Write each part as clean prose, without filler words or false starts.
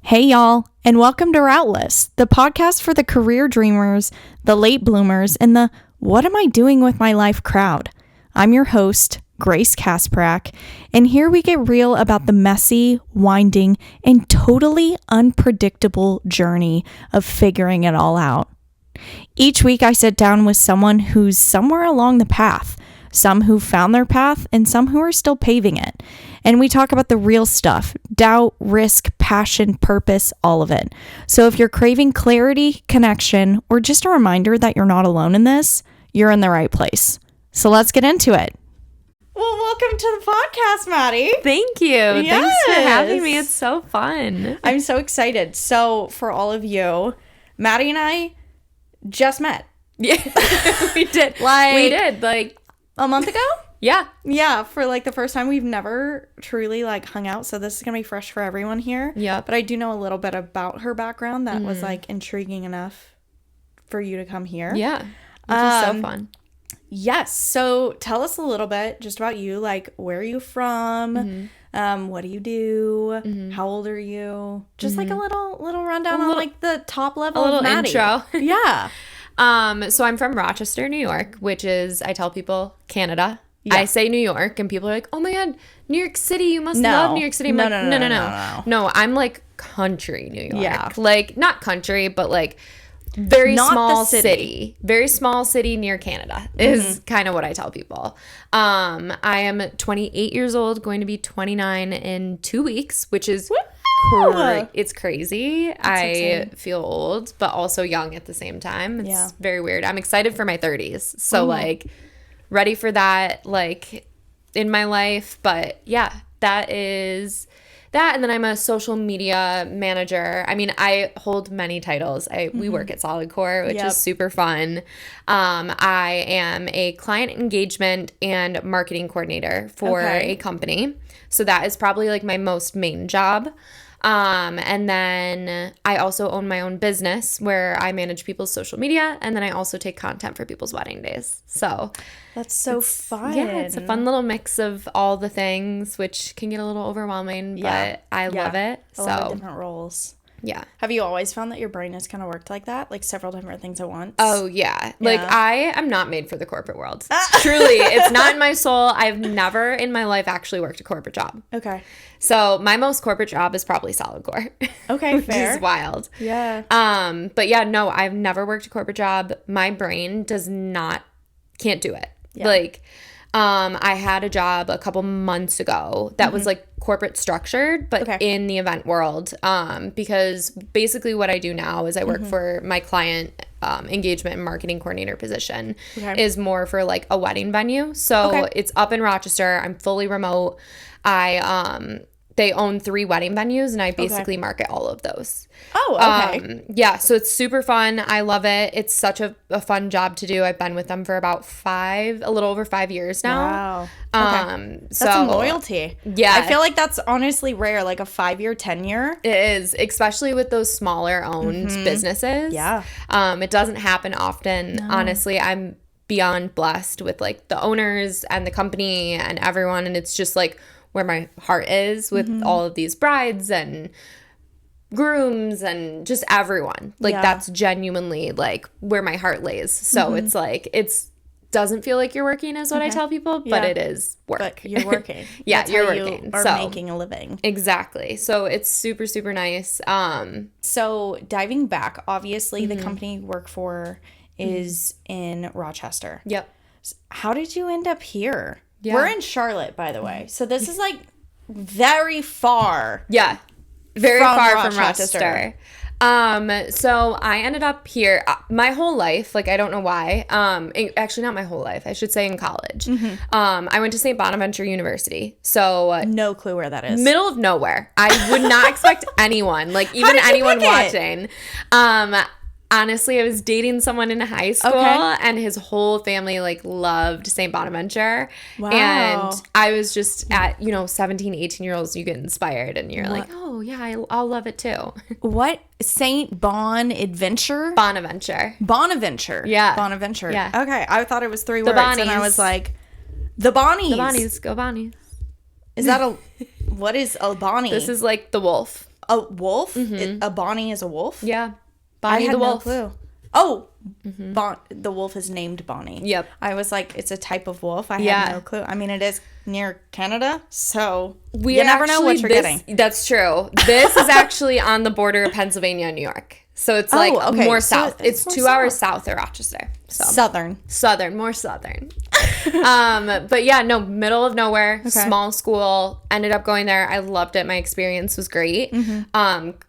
Hey y'all, and welcome to Routeless, the podcast for the career dreamers, the late bloomers, and the what am I doing with my life crowd. I'm your host, Grace Kasprak, and here we get real about the messy, winding, and totally unpredictable journey of figuring it all out. Each week I sit down with someone who's somewhere along the path, some who found their path, and some who are still paving it. And we talk about the real stuff, doubt, risk, passion, purpose, all of it. So if you're craving clarity, connection, or just a reminder that you're not alone in this, you're in the right place. So let's get into it. Well, welcome to the podcast, Maddy. Thank you. Yes. Thanks for having me. It's so fun. I'm so excited. So for all of you, Maddy and I just met. Yeah, we did. Like a month ago? Yeah. Yeah, for like the first time. We've never truly like hung out, so this is gonna be fresh for everyone here. Yeah. But I do know a little bit about her background that was like intriguing enough for you to come here. Yeah. Which is so fun. Yes. So tell us a little bit just about you. Like, where are you from? What do you do? How old are you? Just like a little rundown on like the top level A little of Maddy. intro. Yeah. So I'm from Rochester, New York, which is, I tell people, Canada. Yeah. I say New York, and people are like, oh my God, New York City, you must No. love New York City. I'm No, like, no, no. no. No, I'm like country New York. Yeah. Like, not country, but like very Not small the city. Very small city near Canada is kind of what I tell people. I am 28 years old, going to be 29 in 2 weeks, which is it's crazy. I exciting. feel old, but also young at the same time. It's Yeah. very weird. I'm excited for my 30s. So like ready for that, like in my life. But yeah, that is that. And then I'm a social media manager. I mean, I hold many titles. We work at Solid Core, which Yep. is super fun. I am a client engagement and marketing coordinator for a company. So that is probably like my most main job. And then I also own my own business where I manage people's social media, and then I also take content for people's wedding days. So That's so fun. yeah, it's a fun little mix of all the things, which can get a little overwhelming, but I love it. A lot of So different roles. yeah. Have you always found that your brain has kind of worked like that? Like several different things at once? Oh, yeah. Like, I am not made for the corporate world. Truly. It's not in my soul. I've never in my life actually worked a corporate job. Okay. So my most corporate job is probably Solid Core. Okay, which fair. is wild. Yeah. But yeah, no, I've never worked a corporate job. My brain can't do it. Yeah. Like, I had a job a couple months ago that was like corporate structured, but in the event world. Because basically what I do now is I work for my client engagement and marketing coordinator position is more for like a wedding venue. So it's up in Rochester. I'm fully remote. They own 3 wedding venues, and I basically market all of those. Oh, okay. Yeah, so it's super fun. I love it. It's such a fun job to do. I've been with them for about a little over 5 years now. Wow. Okay. So That's some loyalty. Yeah. I feel like that's honestly rare, like a 5-year tenure. It is, especially with those smaller owned businesses. Yeah. It doesn't happen often. No. Honestly, I'm beyond blessed with like the owners and the company and everyone, and it's just like where my heart is with all of these brides and grooms and just everyone. Like that's genuinely like where my heart lays. So it's like doesn't feel like you're working is what I tell people, but it is work. But you're working. Yeah, That's you're how working. You are making a living. Exactly. So it's super, super nice. So diving back, obviously the company you work for is in Rochester. Yep. How did you end up here? Yeah. We're in Charlotte, by the way. So this is like very far. Yeah. Very From far Rochester. from Rochester. So I ended up here my whole life. Like, I don't know why. Actually, not my whole life. I should say in college. I went to St. Bonaventure University. So No clue where that is. middle of nowhere. I would not expect anyone, like even anyone watching. Honestly, I was dating someone in high school and his whole family like loved St. Bonaventure. Wow. And I was just at, 17, 18-year-olds, you get inspired and you're like, oh yeah, I'll love it too. What? St. Bonaventure? Bonaventure. Bonaventure. Yeah. Bonaventure. Yeah. Okay. I thought it was 3 words. Bonnies. And I was like, the Bonnies. The Bonnies. Go Bonnies. Is that what is a Bonnie? This is like the wolf. A wolf? A Bonnie is a wolf? Yeah. Bonnie I had the wolf. no clue. Oh, the wolf is named Bonnie. Yep. I was like, it's a type of wolf. I had no clue. I mean, it is near Canada, so you never know what you're getting. That's true. This is actually on the border of Pennsylvania and New York. So it's like more south. It's 2 hours south of Rochester. So. Southern, more southern. But yeah, no, middle of nowhere, small school. Ended up going there. I loved it. My experience was great.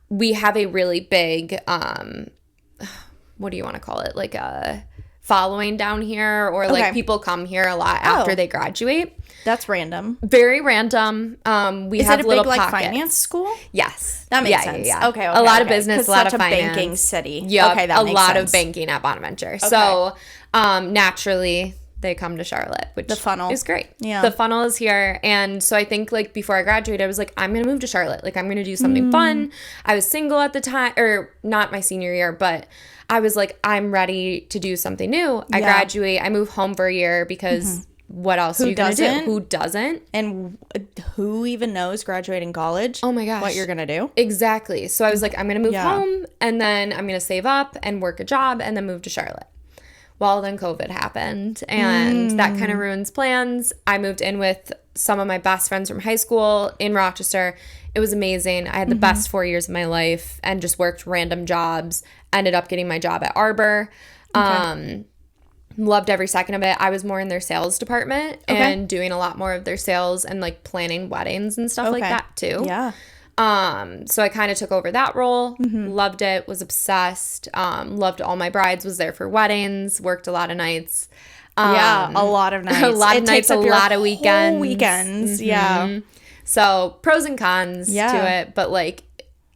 We have a really big, what do you want to call it? Like a following down here, or like people come here a lot after they graduate. That's random. Very random. We Is have it a little big like pockets. finance school? Yes, that makes sense. Yeah. Okay, a lot of business, a lot of such finance. a banking city. Yeah, okay, that a makes lot sense. of banking at Bonaventure. Okay. So naturally, they come to Charlotte, which the funnel is great. Yeah, the funnel is here, and so I think like before I graduated, I was like, I'm gonna move to Charlotte. Like I'm gonna do something fun. I was single at the time, or not my senior year, but I was like, I'm ready to do something new. I graduate. I move home for a year because what else are you going to do? Who doesn't? And who even knows graduating college? Oh my gosh. What you're going to do? Exactly. So I was like, I'm going to move home, and then I'm going to save up and work a job and then move to Charlotte. Well, then COVID happened, and that kind of ruins plans. I moved in with some of my best friends from high school in Rochester. It was amazing. I had the best 4 years of my life and just worked random jobs. Ended up getting my job at Arbor. Loved every second of it. I was more in their sales department and doing a lot more of their sales and like planning weddings and stuff like that too. Yeah. So I kind of took over that role. Loved it. Was obsessed. Loved all my brides. Was there for weddings. Worked a lot of nights. A lot of nights. A lot of nights, a lot of weekends. Yeah. So pros and cons to it, but like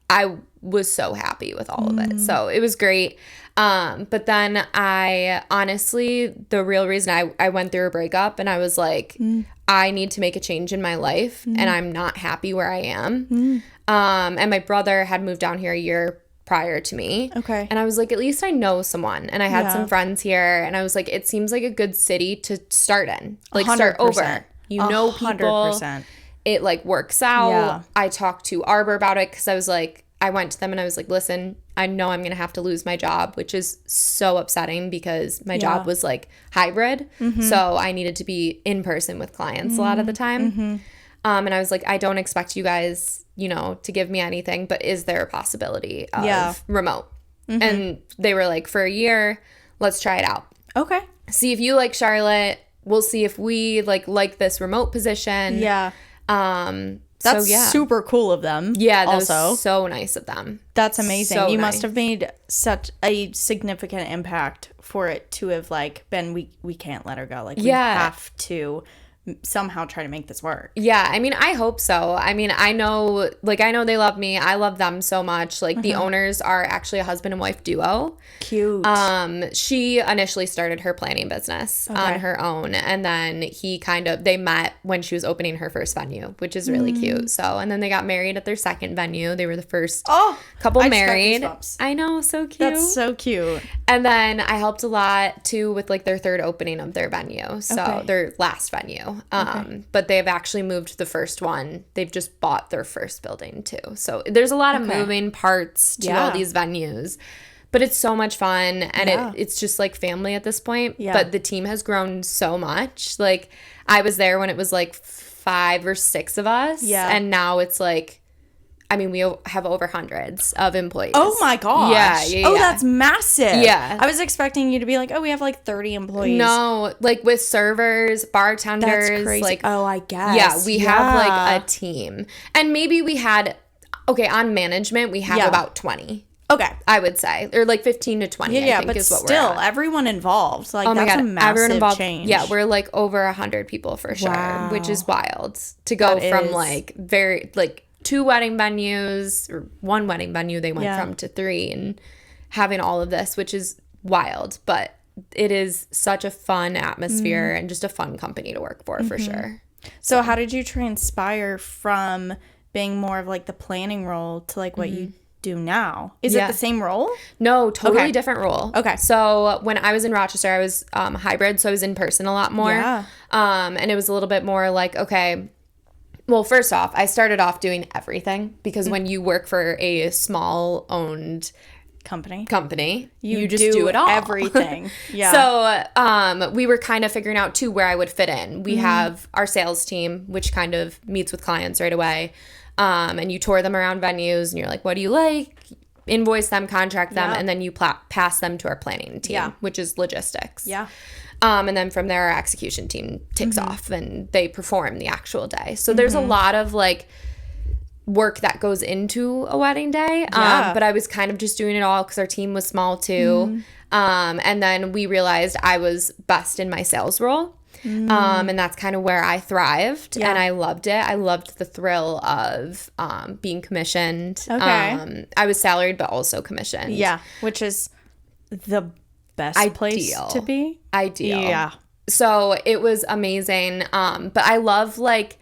I was so happy with all of it. So it was great. But then I honestly, the real reason I went through a breakup, and I was like, I need to make a change in my life, and I'm not happy where I am. And my brother had moved down here a year prior to me. Okay. And I was like, at least I know someone. And I had some friends here, and I was like, it seems like a good city to start in. Like 100%. Start over. You know people. 100%. It like works out. Yeah. I talked to Arbor about it because I was like, I went to them and I was like, listen, I know I'm going to have to lose my job, which is so upsetting because my job was like hybrid. So I needed to be in person with clients a lot of the time. And I was like, I don't expect you guys, you know, to give me anything, but is there a possibility of remote? And they were like, for a year, let's try it out. Okay. See if you like Charlotte. We'll see if we like this remote position. Yeah. That's super cool of them. Yeah, that was so nice of them. That's amazing. So you must have made such a significant impact for it to have like been we can't let her go. Like we have to somehow try to make this work. Yeah, I mean, I hope so. I mean, I know they love me. I love them so much. Like the owners are actually a husband and wife duo. Cute. She initially started her planning business on her own, and then they met when she was opening her first venue, which is really cute. So, and then they got married at their second venue. They were the first couple married. I know, so cute. That's so cute. And then I helped a lot too with like their third opening of their venue. So their last venue. But they've actually moved the first one. They've just bought their first building too. So there's a lot of moving parts to all these venues. But it's so much fun, and it's just like family at this point. Yeah. But the team has grown so much. Like I was there when it was like 5 or 6 of us. Yeah. And now it's like, I mean, we have over hundreds of employees. Oh my gosh. Yeah. Oh, that's massive. Yeah. I was expecting you to be like, oh, we have like 30 employees. No, like with servers, bartenders. That's crazy. Like, oh, I guess. Yeah, we have like a team. And maybe we had, on management, we have about 20. Okay. I would say. Or like 15 to 20, I think but is what still, we're at. Everyone involved. Like, that's a massive change. Yeah, we're like over 100 people for sure, which is wild. To go from like 2 wedding venues, or 1 wedding venue they went from to 3, and having all of this, which is wild. But it is such a fun atmosphere and just a fun company to work for sure. So how did you transpire from being more of like the planning role to like what you do now? Is it the same role? No, totally different role. Okay. So when I was in Rochester, I was hybrid, so I was in person a lot more. Yeah. And it was a little bit more like, okay, Well, first off, I started off doing everything because when you work for a small owned company, you just do it all. Everything. Yeah. So we were kind of figuring out too where I would fit in. We have our sales team, which kind of meets with clients right away. And you tour them around venues and you're like, what do you like? Invoice them, contract them, and then you pass them to our planning team, which is logistics. Yeah. And then from there, our execution team takes off and they perform the actual day. So there's a lot of like work that goes into a wedding day. But I was kind of just doing it all because our team was small too. And then we realized I was best in my sales role. And that's kind of where I thrived and I loved it. I loved the thrill of being commissioned. Okay. I was salaried but also commissioned. Yeah, which is the best place to be. Ideal. Yeah. So it was amazing. But I love like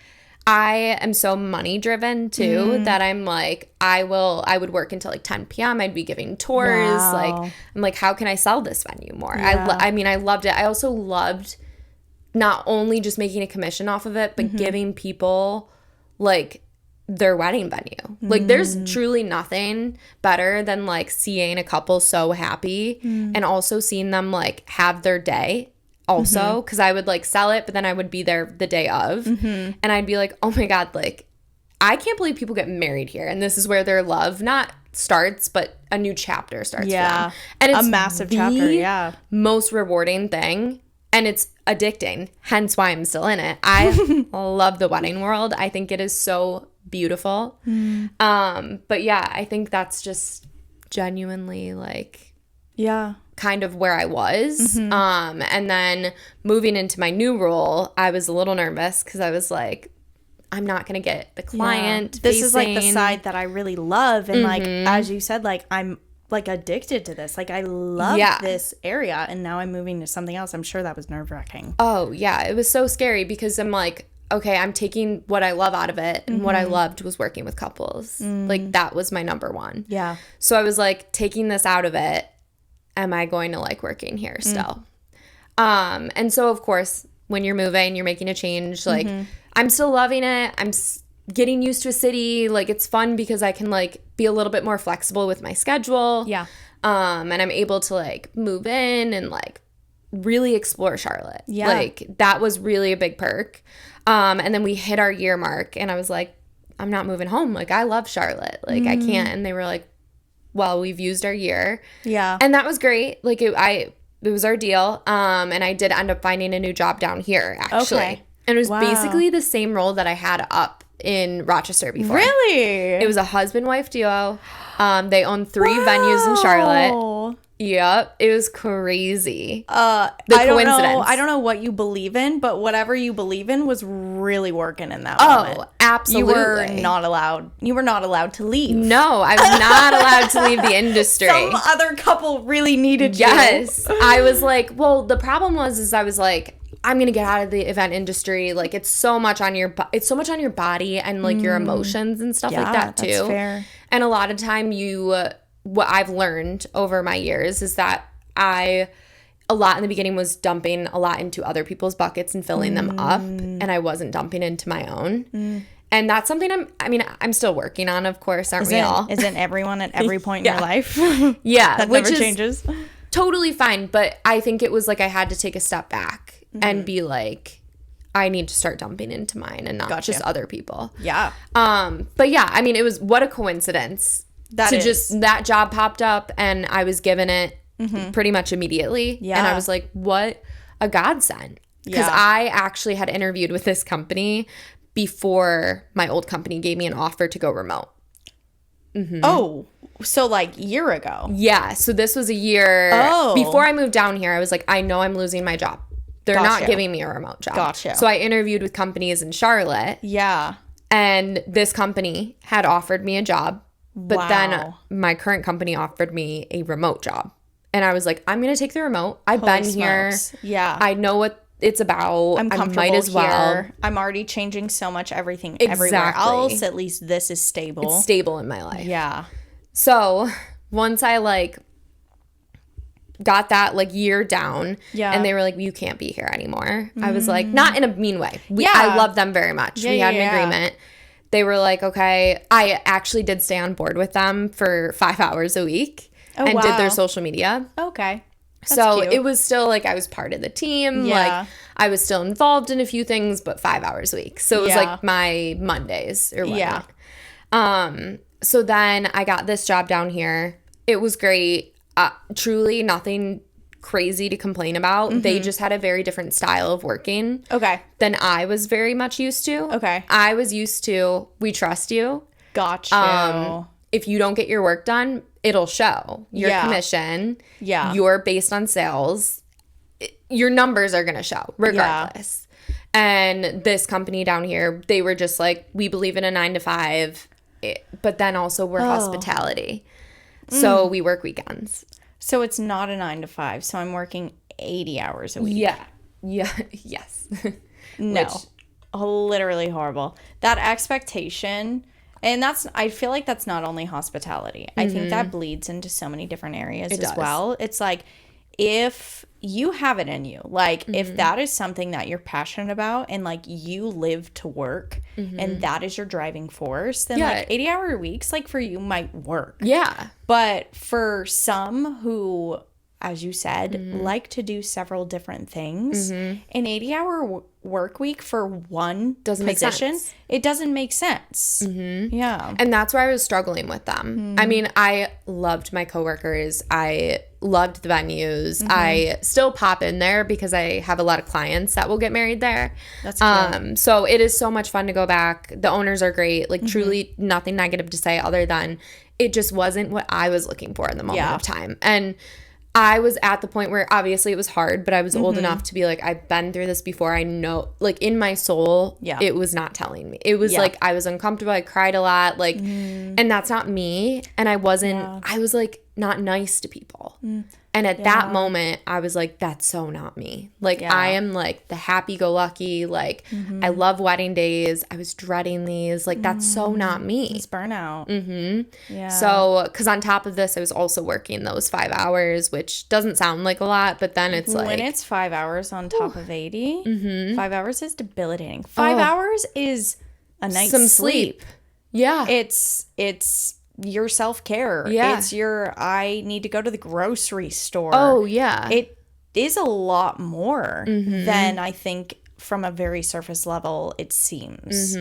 I am so money driven too that I'm like I would work until like 10 p.m. I'd be giving tours. Wow. Like I'm like how can I sell this venue more? Yeah. I mean I loved it. I also loved not only just making a commission off of it, but giving people like their wedding venue. Like there's truly nothing better than like seeing a couple so happy and also seeing them like have their day also because I would like sell it, but then I would be there the day of and I'd be like, oh my God, like I can't believe people get married here. And this is where their love not starts, but a new chapter starts for them. And it's a massive chapter. Yeah. Most rewarding thing. And it's addicting, hence why I'm still in it. I love the wedding world. I think it is so beautiful. But yeah, I think that's just genuinely like kind of where I was. And then moving into my new role, I was a little nervous because I was like, I'm not going to get the client. This is like the side that I really love. And like, as you said, like I'm like addicted to this. Like I love this area and now I'm moving to something else. I'm sure that was nerve-wracking. Oh yeah, it was so scary because I'm like, okay, I'm taking what I love out of it and what I loved was working with couples. Like that was my number one. Yeah. So I was like, taking this out of it, am I going to like working here still? And so of course when you're moving, you're making a change, like I'm still loving it. I'm getting used to a city. Like it's fun because I can like be a little bit more flexible with my schedule. Yeah. And I'm able to like move in and like really explore Charlotte. Yeah. Like that was really a big perk. And then we hit our year mark and I was like, I'm not moving home. Like I love Charlotte. Like I can't. And they were like, well, we've used our year. Yeah. And that was great. Like it was our deal. And I did end up finding a new job down here actually. Okay. And it was basically the same role that I had up in Rochester before. Really? It was a husband-wife duo. They own 3 venues in Charlotte. Yep. It was crazy. I don't know what you believe in, but whatever you believe in was really working in that moment. Oh, absolutely. You were not allowed to leave. No, I was not allowed to leave the industry. Some other couple really needed you. Yes. I was like, well, the problem was I was like, I'm going to get out of the event industry. Like it's so much on your body and like your emotions and stuff like that too. That's fair. And a lot of time what I've learned over my years is that a lot in the beginning was dumping a lot into other people's buckets and filling them up, and I wasn't dumping into my own. And that's something I'm still working on, of course, aren't we all? Isn't everyone at every point in your life? Yeah. That never changes. Totally fine, but I think it was like I had to take a step back and be like, I need to start dumping into mine and not just other people. Yeah. But yeah, I mean, it was what a coincidence. That job popped up and I was given it pretty much immediately. Yeah. And I was like, what a godsend. Because I actually had interviewed with this company before my old company gave me an offer to go remote. Oh, so like year ago. Yeah. So this was a year before I moved down here. I was like, I know I'm losing my job. They're not giving me a remote job. Gotcha. So I interviewed with companies in Charlotte. Yeah. And this company had offered me a job. But then my current company offered me a remote job. And I was like, I'm going to take the remote. I've been here. Yeah. I know what it's about. I'm comfortable I might as well. Here. I'm already changing so much everything everywhere else. At least this is stable. It's stable in my life. Yeah. So once I like got that like year down. Yeah. And they were like, you can't be here anymore. I was like, not in a mean way. I love them very much. We had an agreement. They were like, okay. I actually did stay on board with them for 5 hours a week and did their social media. Okay. That's so cute. it was still like I was part of the team. Yeah. Like I was still involved in a few things, but 5 hours a week. So it was like my Mondays or whatnot. Yeah. So then I got this job down here. It was great. Truly nothing crazy to complain about. Mm-hmm. They just had a very different style of working. Okay. Than I was very much used to. Okay. I was used to, we trust you. Got you. If you don't get your work done, it'll show. Your commission. Yeah. You're based on sales. Your numbers are going to show regardless. Yeah. And this company down here, they were just like, we believe in a 9 to 5, but then also we're hospitality. So we work weekends. So it's not a 9 to 5. So I'm working 80 hours a week. Yeah. Yeah. Yes. No. Literally horrible. That expectation, and I feel like that's not only hospitality. I think that bleeds into so many different areas as well. It's like, if you have it in you, like if that is something that you're passionate about and like you live to work and that is your driving force, then like 80-hour weeks like for you might work. Yeah. But for some who, as you said, like to do several different things, an 80-hour work week for one position, it doesn't make sense. Yeah. And that's where I was struggling with them. I mean, I loved my coworkers. I loved the venues. I still pop in there because I have a lot of clients that will get married there. That's cool. So it is so much fun to go back. The owners are great. Like truly nothing negative to say other than it just wasn't what I was looking for in the moment of time. And I was at the point where obviously it was hard, but I was old enough to be like, I've been through this before. I know, like in my soul, it was not telling me. It was like I was uncomfortable. I cried a lot, like, and that's not me. And I wasn't, I was like not nice to people. And at that moment, I was like, that's so not me. Like, I am like the happy-go-lucky, like, I love wedding days. I was dreading these. Like, that's so not me. It's burnout. Yeah. So, because on top of this, I was also working those 5 hours, which doesn't sound like a lot, but then it's like. When it's 5 hours on top of 80, 5 hours is debilitating. 5 hours is a night's sleep. Yeah. It's your self-care. Yeah. It's I need to go to the grocery store. Oh, yeah. It is a lot more than I think from a very surface level it seems.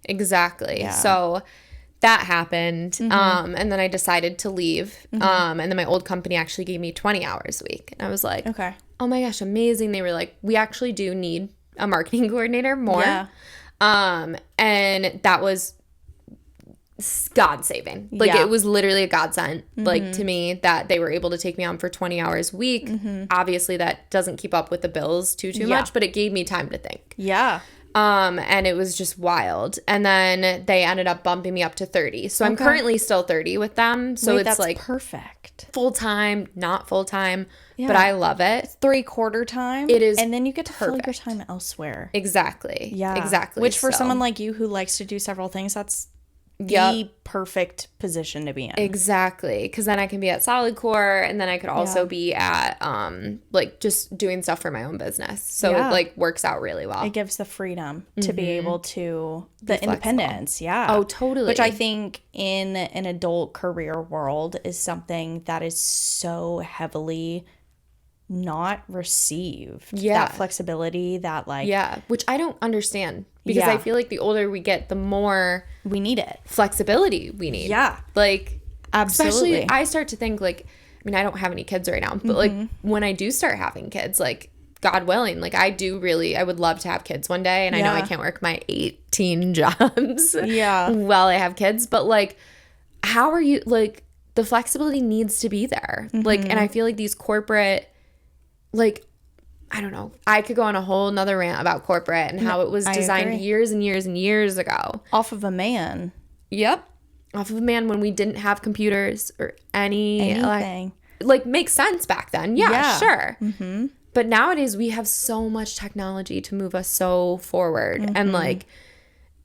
Exactly. Yeah. So that happened. And then I decided to leave. And then my old company actually gave me 20 hours a week. And I was like, okay, oh my gosh, amazing. They were like, we actually do need a marketing coordinator more. Yeah. And that was God-saving. Like, it was literally a godsend, like, to me, that they were able to take me on for 20 hours a week. Obviously, that doesn't keep up with the bills too much, but it gave me time to think. Yeah. And it was just wild. And then they ended up bumping me up to 30. So I'm currently still 30 with them. So it's like perfect. Full-time, not full-time, but I love it. 3/4 time. It is. And then you get to fill your time elsewhere. Exactly. Yeah. Exactly. Which for someone like you who likes to do several things, that's the perfect position to be in. Exactly. Because then I can be at Solid Core, and then I could also be at like just doing stuff for my own business. So it like works out really well. It gives the freedom to be able to the independence. Yeah. Oh, totally. Which I think in an adult career world is something that is so heavily not received. That flexibility, that like which I don't understand. Because I feel like the older we get, the more we need it. Flexibility we need. Yeah. Like, absolutely. Especially, I start to think, like, I mean, I don't have any kids right now, but, like, when I do start having kids, like, God willing, like, I would love to have kids one day. And I know I can't work my 18 jobs while I have kids. But, like, how are you, like, the flexibility needs to be there. Like, and I feel like these corporate, like, I don't know. I could go on a whole nother rant about corporate and how it was designed years and years and years ago. Off of a man. Yep. Off of a man when we didn't have computers or anything. Like, makes sense back then. Yeah. Sure. But nowadays we have so much technology to move us so forward. And, like,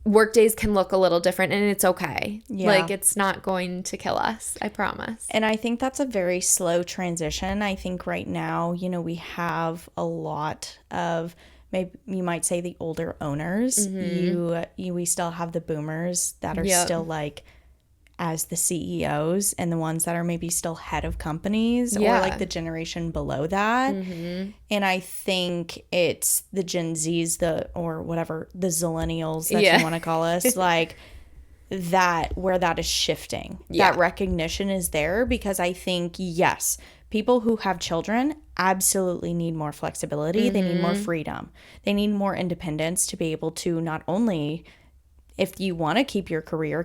work days can look a little different, and it's okay. Yeah. Like, it's not going to kill us, I promise. And I think that's a very slow transition. I think right now, you know, we have a lot of, maybe you might say, the older owners. We still have the boomers that are still like as the CEOs, and the ones that are maybe still head of companies, or like the generation below that. And I think it's the Gen Zs, or whatever, the Zillennials that you want to call us, like that, where that is shifting. That recognition is there, because I think, yes, people who have children absolutely need more flexibility. They need more freedom. They need more independence to be able to not only, if you want to keep your career,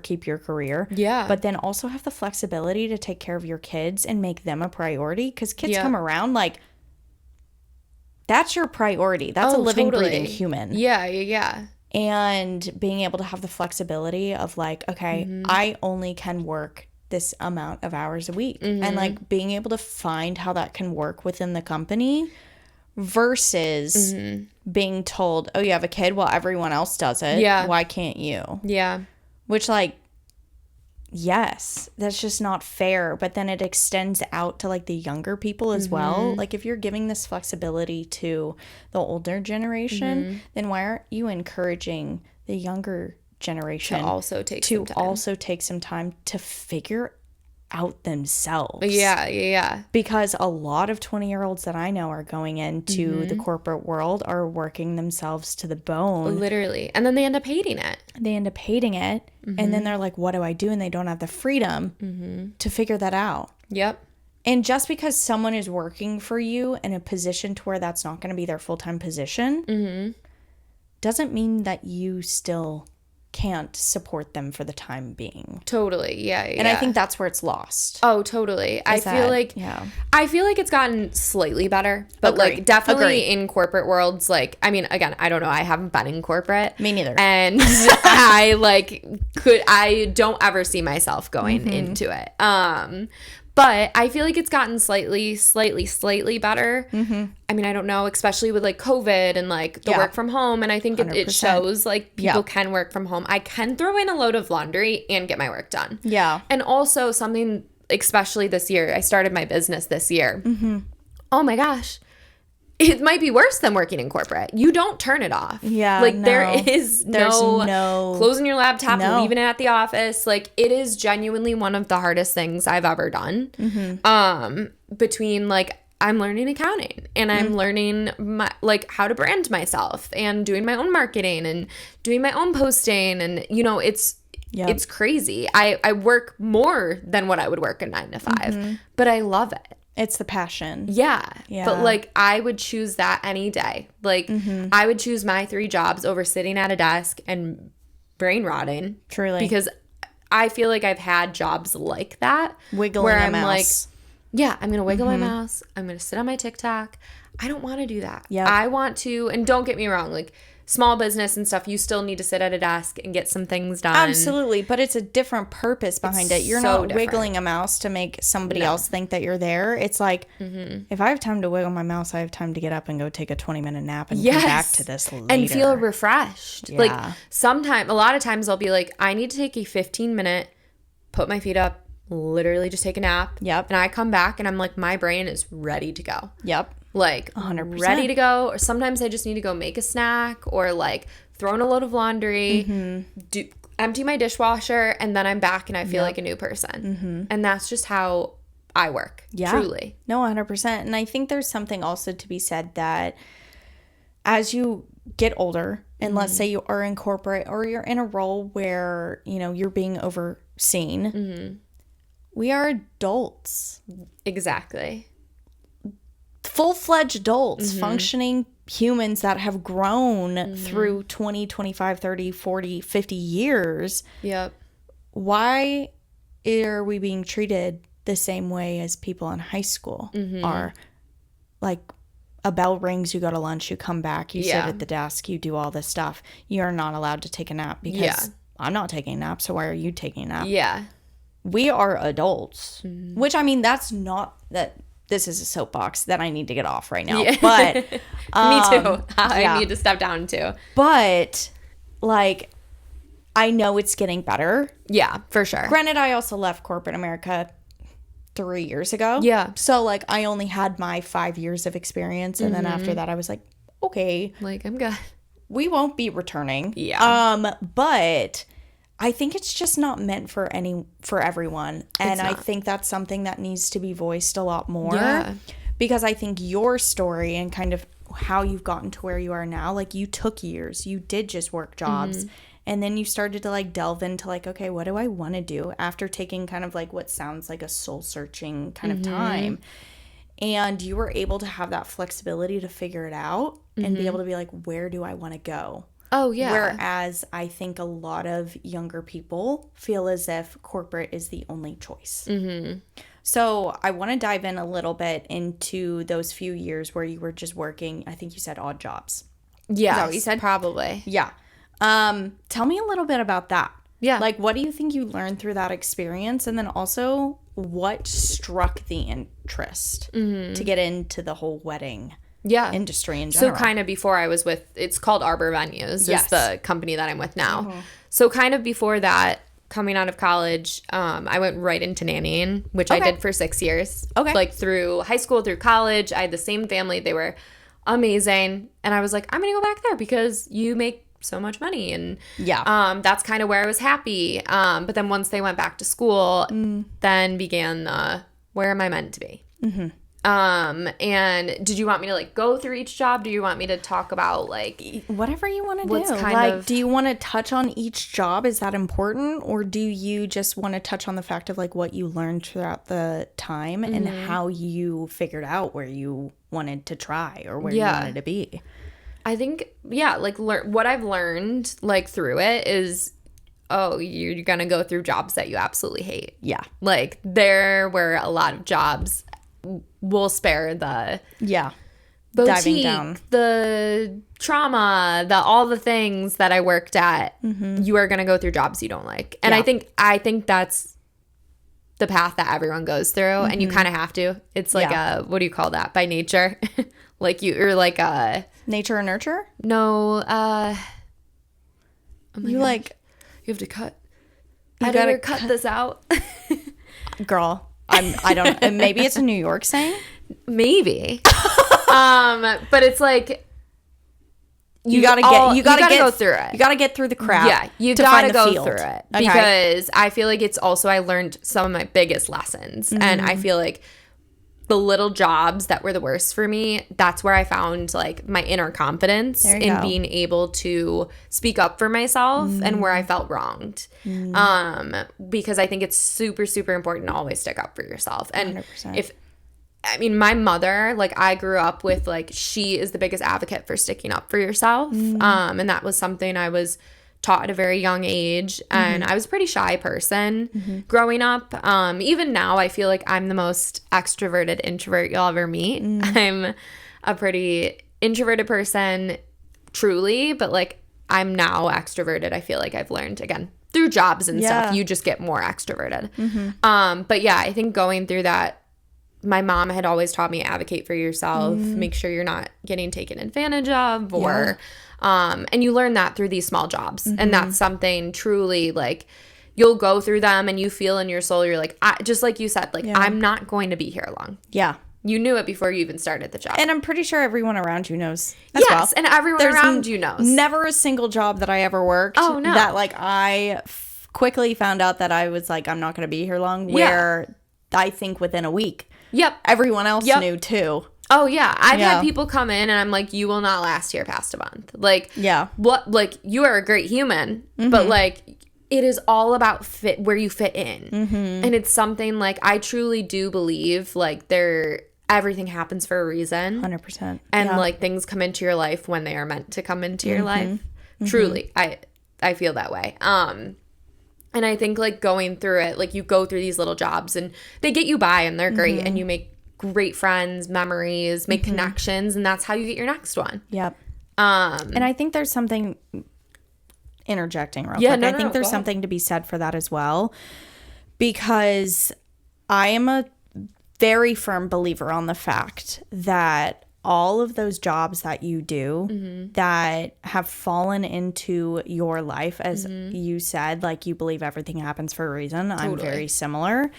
but then also have the flexibility to take care of your kids and make them a priority, because kids come around, like, that's your priority. That's a living, breathing human. Yeah. And being able to have the flexibility of like, okay, I only can work this amount of hours a week, and like being able to find how that can work within the company versus being told, oh, you have a kid, well, everyone else does it, why can't you? Which, like, yes, that's just not fair. But then it extends out to like the younger people as well. Like, if you're giving this flexibility to the older generation, then why aren't you encouraging the younger generation to also take some time to figure out themselves? Yeah. Because a lot of 20-year-olds that I know are going into the corporate world are working themselves to the bone. Literally. And then they end up hating it. And then they're like, what do I do? And they don't have the freedom to figure that out. Yep. And just because someone is working for you in a position to where that's not going to be their full-time position doesn't mean that you still can't support them for the time being. Totally. Yeah. And I think that's where it's lost. Oh, totally. I feel like it's gotten slightly better, but like definitely in corporate worlds, like, I mean, again, I don't know. I haven't been in corporate. Me neither. And I don't ever see myself going into it. But I feel like it's gotten slightly better. I mean, I don't know, especially with like COVID and like the work from home. And I think it shows like people can work from home. I can throw in a load of laundry and get my work done. Yeah. And also something, especially this year, I started my business this year. Oh my gosh. It might be worse than working in corporate. You don't turn it off. Yeah. Like there's no closing your laptop, leaving it at the office. Like, it is genuinely one of the hardest things I've ever done. Between like, I'm learning accounting and I'm learning how to brand myself and doing my own marketing and doing my own posting. And, you know, it's crazy. I work more than what I would work a 9 to 5, but I love it. It's the passion. Yeah. But like, I would choose that any day. Like, I would choose my 3 jobs over sitting at a desk and brain rotting. Truly. Because I feel like I've had jobs like that. Wiggling where a I'm mouse. Like, yeah, I'm going to wiggle my mouse. I'm going to sit on my TikTok. I don't want to do that. Yeah. I want to, and don't get me wrong, like, small business and stuff, you still need to sit at a desk and get some things done. Absolutely, but it's a different purpose behind it. You're not wiggling a mouse to make somebody else think that you're there. It's like, if I have time to wiggle my mouse, I have time to get up and go take a 20-minute nap and come back to this later. And feel refreshed. Yeah. Like, a lot of times I'll be like, I need to take a 15-minute, put my feet up, literally just take a nap. Yep. And I come back and I'm like, my brain is ready to go. Yep. Like, 100%. Ready to go. Or sometimes I just need to go make a snack or like throw in a load of laundry, empty my dishwasher, and then I'm back and I feel like a new person. And that's just how I work. Yeah. Truly. No, 100%. And I think there's something also to be said that as you get older, and let's say you are in corporate or you're in a role where, you know, you're being overseen, we are adults. Exactly. Full-fledged adults, functioning humans that have grown through 20, 25, 30, 40, 50 years. Yep. Why are we being treated the same way as people in high school are? Like, a bell rings, you go to lunch, you come back, you sit at the desk, you do all this stuff. You're not allowed to take a nap because I'm not taking a nap, so why are you taking a nap? Yeah. We are adults. Which, I mean, that's not that... This is a soapbox that I need to get off right now. Yeah. But me too. I need to step down too. But like, I know it's getting better. Yeah, for sure. Granted, I also left corporate America 3 years ago. Yeah. So, like, I only had my 5 years of experience. And then after that, I was like, okay. Like, I'm good. We won't be returning. Yeah. But I think it's just not meant for everyone. And I think that's something that needs to be voiced a lot more. Yeah. Because I think your story and kind of how you've gotten to where you are now, like, you took years. You did just work jobs. And then you started to, like, delve into, like, okay, what do I want to do after taking kind of, like, what sounds like a soul-searching kind of time. And you were able to have that flexibility to figure it out and be able to be like, where do I want to go? Oh, yeah. Whereas I think a lot of younger people feel as if corporate is the only choice. So I want to dive in a little bit into those few years where you were just working, I think you said odd jobs. Yeah. Is that what you said? Probably. Yeah. Tell me a little bit about that. Yeah. Like, what do you think you learned through that experience? And then also, what struck the interest to get into the whole wedding industry in general? So kind of before I was with, it's called Arbor Venues, is the company that I'm with now. So kind of before that, coming out of college, I went right into nannying, which I did for 6 years. Okay. Like through high school, through college. I had the same family. They were amazing. And I was like, I'm going to go back there because you make so much money. And that's kind of where I was happy. But then once they went back to school, then began where am I meant to be? And did you want me to like go through each job? Do you want me to talk about like whatever you want to do? Kind of, do you want to touch on each job? Is that important? Or do you just want to touch on the fact of like what you learned throughout the time and how you figured out where you wanted to try or where you wanted to be? I think, like what I've learned like through it is, you're going to go through jobs that you absolutely hate. Yeah. Like there were a lot of jobs, we'll spare the boutique, diving down, the trauma, all the things that I worked at. You are going to go through jobs you don't like. And I think that's the path that everyone goes through and you kind of have to. It's like what do you call that? By nature. Like you're like a nature or nurture? No, you like you have to cut. You gotta cut this out. Girl, I don't maybe it's a New York saying? Maybe. But it's like you gotta go through it. You gotta get through the crowd. Yeah, you gotta go through it. Because I feel like it's also I learned some of my biggest lessons. And I feel like the little jobs that were the worst for me, that's where I found like my inner confidence in being able to speak up for myself and where I felt wronged. Because I think it's super, super important to always stick up for yourself. And 100%. my mother, like I grew up with like, she is the biggest advocate for sticking up for yourself. And that was something I was taught at a very young age. And I was a pretty shy person growing up. Even now, I feel like I'm the most extroverted introvert you'll ever meet. I'm a pretty introverted person, truly, but like I'm now extroverted. I feel like I've learned, again, through jobs and stuff, you just get more extroverted. But yeah, I think going through that, my mom had always taught me advocate for yourself, make sure you're not getting taken advantage of or and you learn that through these small jobs. And that's something truly like you'll go through them and you feel in your soul, you're like, just like you said, like I'm not going to be here long. Yeah. You knew it before you even started the job. And I'm pretty sure everyone around you knows as well. Yes, and everyone around you knows. Never a single job that I ever worked that like I quickly found out that I was like, I'm not going to be here long, where I think within a week. Everyone else knew too. Oh, yeah. I've had people come in and I'm like, you will not last here past a month. Like, what? Like, you are a great human, but like, it is all about where you fit in. And it's something like, I truly do believe like everything happens for a reason. 100%. And like things come into your life when they are meant to come into your life. Truly. I feel that way. And I think like going through it, like you go through these little jobs and they get you by and they're great and you make great friends, memories, make connections, and that's how you get your next one. Yep. And I think there's something interjecting real quick. I think there's something to be said for that as well, because I am a very firm believer on the fact that all of those jobs that you do that have fallen into your life, as you said, like, you believe everything happens for a reason. Totally. I'm very similar.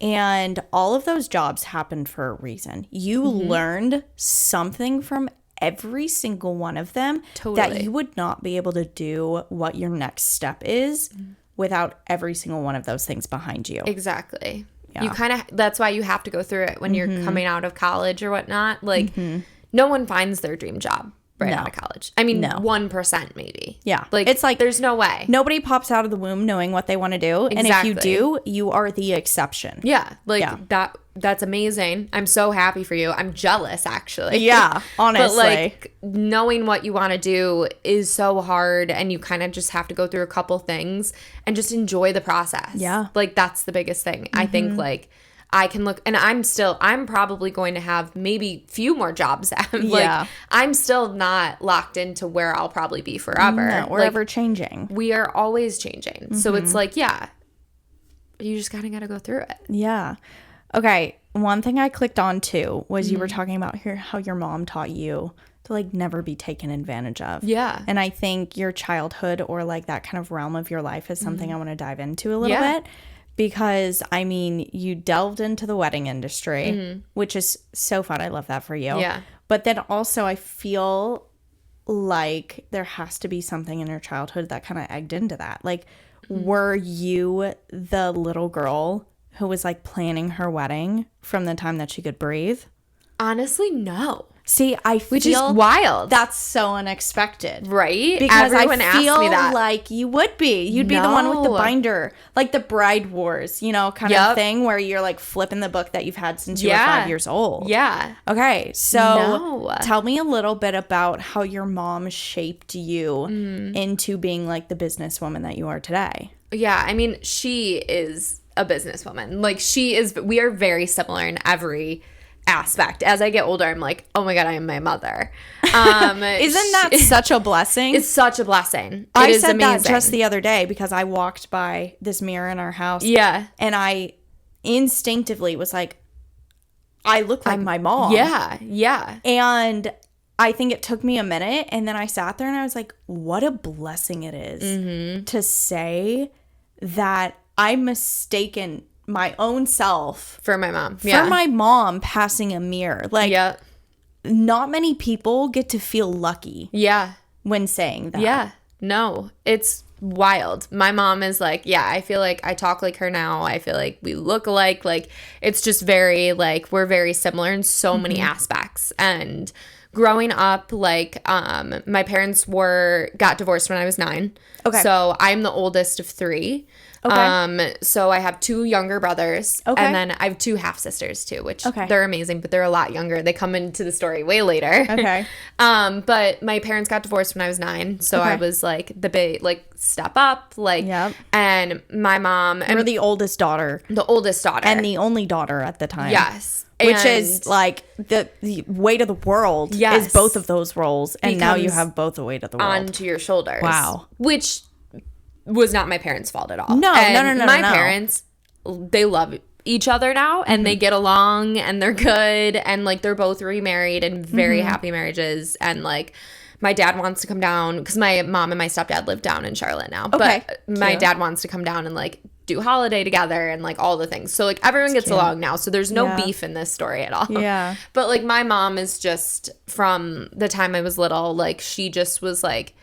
And all of those jobs happened for a reason. You learned something from every single one of them that you would not be able to do what your next step is without every single one of those things behind you. Exactly. Yeah. You kind of, that's why you have to go through it when you're coming out of college or whatnot. Like, no one finds their dream job out of college. I mean, 1% maybe. Yeah. Like, it's like, there's no way. Nobody pops out of the womb knowing what they want to do. Exactly. And if you do, you are the exception. Yeah. Like, that's amazing. I'm so happy for you. I'm jealous, actually. Yeah, honestly. But, like, knowing what you want to do is so hard, and you kind of just have to go through a couple things and just enjoy the process. Yeah. Like, that's the biggest thing. I think, like, I can look, and I'm probably going to have maybe few more jobs. Like, I'm still not locked into where I'll probably be forever. No, we're ever changing. We are always changing. So it's like, you just kind of got to go through it. Yeah. Okay. One thing I clicked on too was you were talking about how your mom taught you to, like, never be taken advantage of. Yeah. And I think your childhood, or like that kind of realm of your life, is something I want to dive into a little bit. Because, I mean, you delved into the wedding industry, which is so fun. I love that for you. Yeah. But then also, I feel like there has to be something in your childhood that kind of egged into that. Like, were you the little girl who was, like, planning her wedding from the time that she could breathe? Honestly, no. See, I feel... Which is wild. That's so unexpected. Right? Because everyone I feel asked me that. like you would be. You'd be the one with the binder. Like the Bride Wars, you know, kind of thing, where you're, like, flipping the book that you've had since you were 5 years old. Yeah. Okay, so tell me a little bit about how your mom shaped you into being, like, the businesswoman that you are today. Yeah, I mean, she is a businesswoman. Like, we are very similar in every aspect. As I get older, I'm like, oh my God, I am my mother. Isn't that such a blessing? It's such a blessing. I said that just the other day because I walked by this mirror in our house. Yeah. And I instinctively was like, I look like my mom. Yeah. Yeah. And I think it took me a minute, and then I sat there and I was like, what a blessing it is to say that I mistaken my own self for my mom. For my mom passing a mirror. Like, not many people get to feel lucky. Yeah. When saying that. Yeah. No, it's wild. My mom is like, I feel like I talk like her now. I feel like we look alike. Like, it's just very, like, we're very similar in so many aspects. And growing up, like, my parents got divorced when I was 9. Okay. So I'm the oldest of 3. Okay. So I have 2 younger brothers. Okay. And then I have 2 half sisters too, which they're amazing, but they're a lot younger. They come into the story way later. Okay. But my parents got divorced when I was 9. So I was like the big, like, step up, like, and my mom. You're the oldest daughter. The oldest daughter. And the only daughter at the time. Yes. Which is, like, the weight of the world is both of those roles. And now you have both the weight of the world onto your shoulders. Wow. Which was not my parents' fault at all. No. My parents, they love each other now, and they get along, and they're good, and, like, they're both remarried and very happy marriages, and, like, my dad wants to come down because my mom and my stepdad live down in Charlotte now. Okay. But my dad wants to come down and, like, do holiday together and, like, all the things. So, like, everyone gets along now. So there's no beef in this story at all. Yeah. But, like, my mom is just, from the time I was little, like, she just was, like,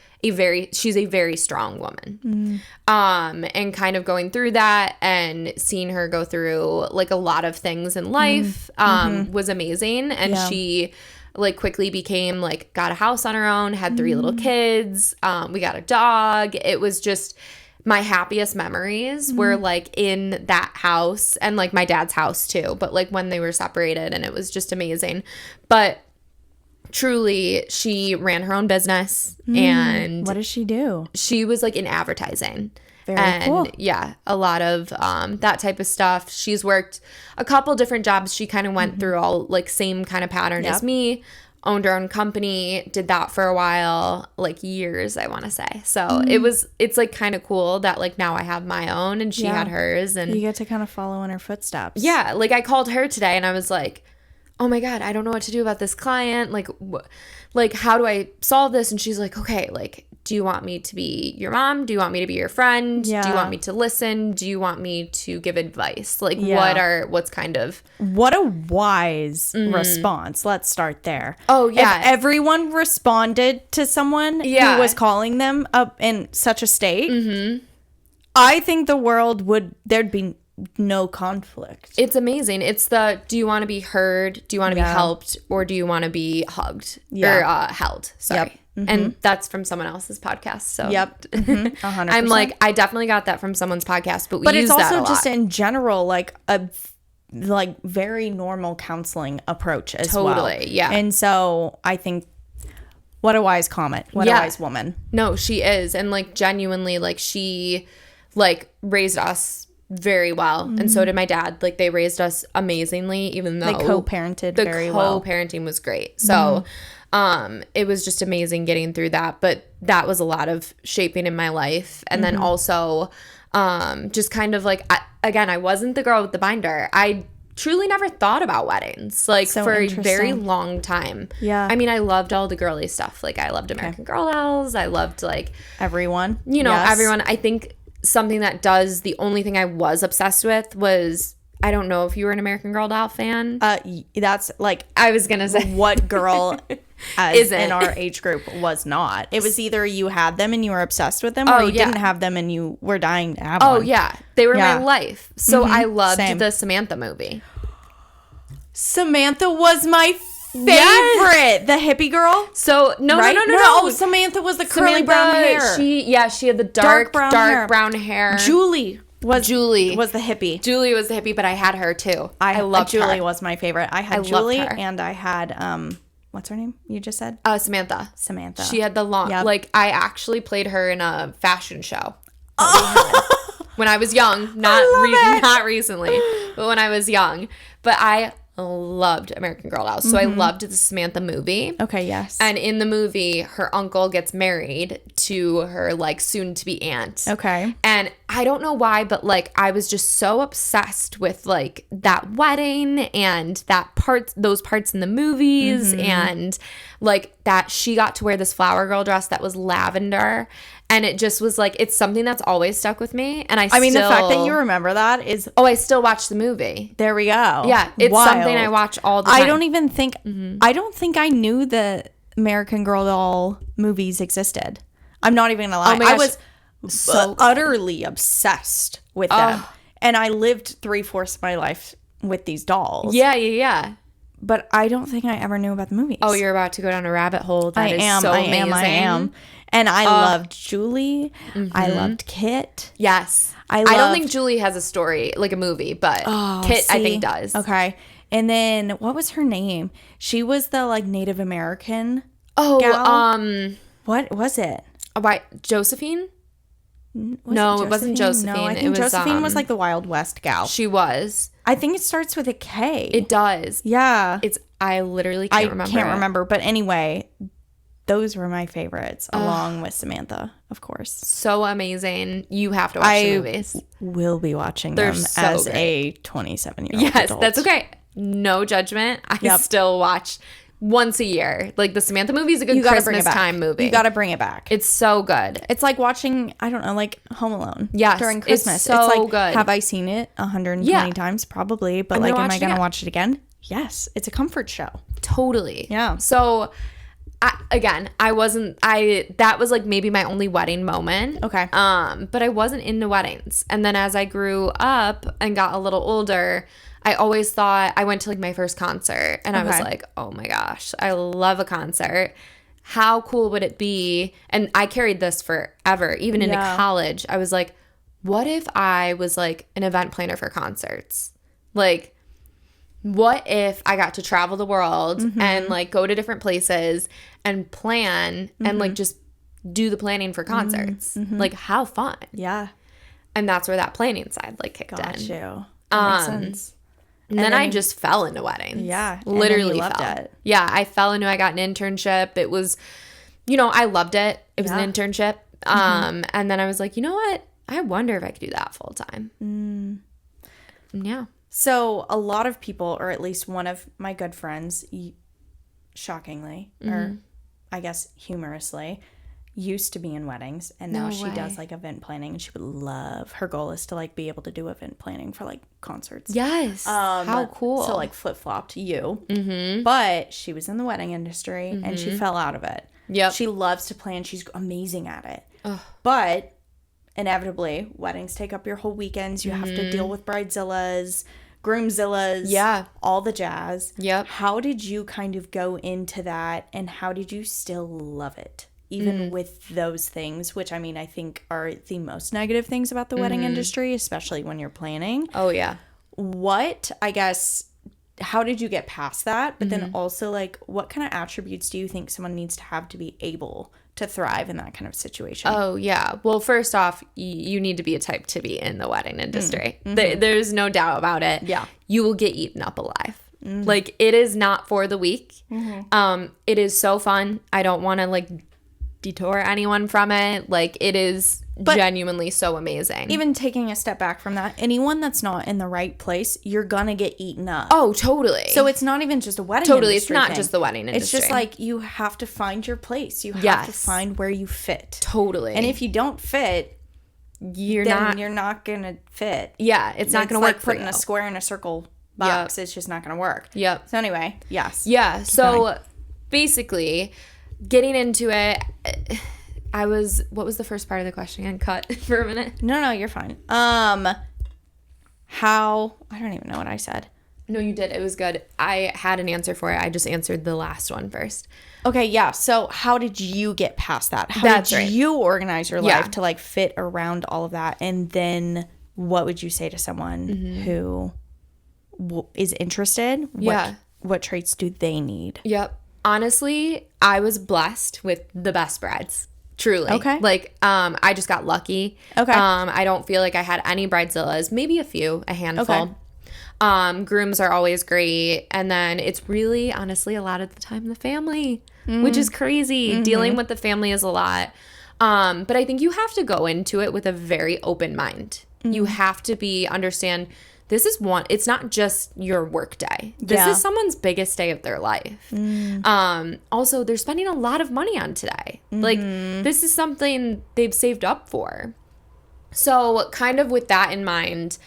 she's a very strong woman. And kind of going through that and seeing her go through, like, a lot of things in life was amazing. And she, like, quickly became, like, got a house on her own, had 3 little kids. We got a dog. It was just, my happiest memories were, like, in that house, and, like, my dad's house too, but, like, when they were separated, and it was just amazing. But truly, she ran her own business. And what does she do? She was, like, in advertising. Very cool. Yeah, a lot of that type of stuff. She's worked a couple different jobs. She kind of went through all, like, same kind of pattern as me. Owned her own company, did that for a while, like, years, I want to say. So it's, like, kind of cool that, like, now I have my own and she had hers. And you get to kind of follow in her footsteps. Yeah, like, I called her today and I was like, oh my God, I don't know what to do about this client. Like, how do I solve this? And she's like, okay, like, do you want me to be your mom? Do you want me to be your friend? Yeah. Do you want me to listen? Do you want me to give advice? Like, what's kind of... What a wise response. Let's start there. Oh, yeah. If everyone responded to someone who was calling them up in such a state, I think the world there'd be no conflict. It's amazing. It's do you want to be heard? Do you want to be helped? Or do you want to be hugged? Or held? Sorry. Yep. And that's from someone else's podcast. So 100%. I'm like, I definitely got that from someone's podcast, but it's use that also a lot. just in general, like a very normal counseling approach as well. Totally, yeah. And so I think, what a wise comment. What a wise woman. No, she is. And like genuinely, like she like raised us very well. And so did my dad. Like they raised us amazingly, even though they co-parented very well. The co-parenting was great. So it was just amazing getting through that. But that was a lot of shaping in my life. And then also just kind of like, I wasn't the girl with the binder. I truly never thought about weddings, like for a very long time. Yeah. I mean, I loved all the girly stuff. Like I loved American Girl dolls. I loved like... everyone. You know, everyone. I think something the only thing I was obsessed with was... I don't know if you were an American Girl doll fan. That's like... I was going to say... What girl in our age group was not? It was either you had them and you were obsessed with them, or you didn't have them and you were dying to have one. Oh, yeah. They were my life. So I loved Same. the Samantha movie. Samantha was my favorite. The hippie girl? So, no. Oh, Samantha was the curly brown hair. She had the dark brown hair. Julie was the hippie. Julie was the hippie, but I had her too. I loved Julie her. was my favorite. I had Julie and I had what's her name? You just said? Samantha. Samantha. She had the long like I actually played her in a fashion show. When I was young, not recently, but when I was young. But I loved American Girl dolls. So I loved the Samantha movie. Okay, yes. And in the movie, her uncle gets married to her like soon to be aunt. Okay. And I don't know why, but like I was just so obsessed with like that wedding and those parts in the movies and like that she got to wear this flower girl dress that was lavender. And it just was like, it's something that's always stuck with me. And I mean, the fact that you remember that is... Oh, I still watch the movie. There we go. Yeah, it's something I watch all the time. I don't even think... I don't think I knew the American Girl doll movies existed. I'm not even gonna lie. Oh my gosh. I was so utterly obsessed with them. And I lived 3/4 of my life with these dolls. Yeah. But I don't think I ever knew about the movies. Oh, you're about to go down a rabbit hole. I am. And I loved Julie. I loved Kit. Yes. I don't think Julie has a story, like a movie, but Kit, I think, does. Okay. And then, what was her name? She was the, like, Native American gal. What was it? Josephine? It wasn't Josephine. No, I think Josephine was, like, the Wild West gal. She was. I think it starts with a K. It does. Yeah. I literally can't remember. I can't remember. But anyway... Those were my favorites, along with Samantha, of course. So amazing. You have to watch the movies. Will be watching them as a 27-year-old Yes, adult. that's okay. No judgment. I still watch once a year. Like, the Samantha movie is a good Christmas time movie. You got to bring it back. It's so good. It's like watching, I don't know, like Home Alone. Yes, during Christmas. It's so like, good. Have I seen it 120 times? Probably. But, like, am I going to watch it again? Yes. It's a comfort show. Totally. Yeah. So... that was like maybe my only wedding moment. Okay. But I wasn't into weddings. And then as I grew up and got a little older, I always thought I went to like my first concert and I was like, oh my gosh, I love a concert. How cool would it be? And I carried this forever, even into college. I was like, what if I was like an event planner for concerts? Like, what if I got to travel the world and like go to different places and plan and like just do the planning for concerts? Like, how fun. Yeah. And that's where that planning side like kicked in. Got you. That makes sense. And then I just fell into weddings. Yeah. Literally loved it. Yeah. I fell into, I got an internship. It was, I loved it. It was an internship. And then I was like, you know what? I wonder if I could do that full time. Yeah. So a lot of people, or at least one of my good friends, shockingly, or I guess humorously, used to be in weddings, and now she does like event planning, and she would love, her goal is to like be able to do event planning for like concerts. Yes. How cool. So like flip-flopped but she was in the wedding industry and she fell out of it. Yep. She loves to plan. She's amazing at it. Ugh. But inevitably, weddings take up your whole weekends. You have to deal with bridezillas, groomzillas, all the jazz. Yep. How did you kind of go into that, and how did you still love it? Even with those things, which I mean, I think are the most negative things about the wedding industry, especially when you're planning. Oh, yeah. What, I guess, how did you get past that? But then also, like, what kind of attributes do you think someone needs to be able to thrive in that kind of situation? Oh, yeah. Well, first off, you need to be a type to be in the wedding industry. There's no doubt about it. Yeah. You will get eaten up alive. Like, it is not for the weak. It is so fun. I don't want to, like, detour anyone from it. Like, it is genuinely so amazing. Even taking a step back from that, anyone that's not in the right place, you're gonna get eaten up. Oh, totally. So it's not even just a wedding industry it's not thing. just the wedding industry. It's just like, you have to find your place. You have to find where you fit. Totally. And if you don't fit, you're not gonna fit. Yeah, it's not gonna work for you. Putting a square in a circle box, it's just not gonna work. Yep. So anyway, yes. Yeah. So basically, getting into it, what was the first part of the question again? Cut for a minute. No, you're fine. I don't even know what I said. No, you did. It was good. I had an answer for it. I just answered the last one first. Okay, yeah. So how did you get past that? How did you organize your life to like fit around all of that? And then what would you say to someone who is interested? What traits do they need? Yep. Honestly, I was blessed with the best brides. Truly. Okay. Like, I just got lucky. Okay. I don't feel like I had any bridezillas. Maybe a handful. Okay. Grooms are always great. And then it's really, honestly, a lot of the time the family, which is crazy. Dealing with the family is a lot. But I think you have to go into it with a very open mind. You have to understand it's not just your work day. This is someone's biggest day of their life. Also, they're spending a lot of money on today. Like, this is something they've saved up for. So kind of with that in mind,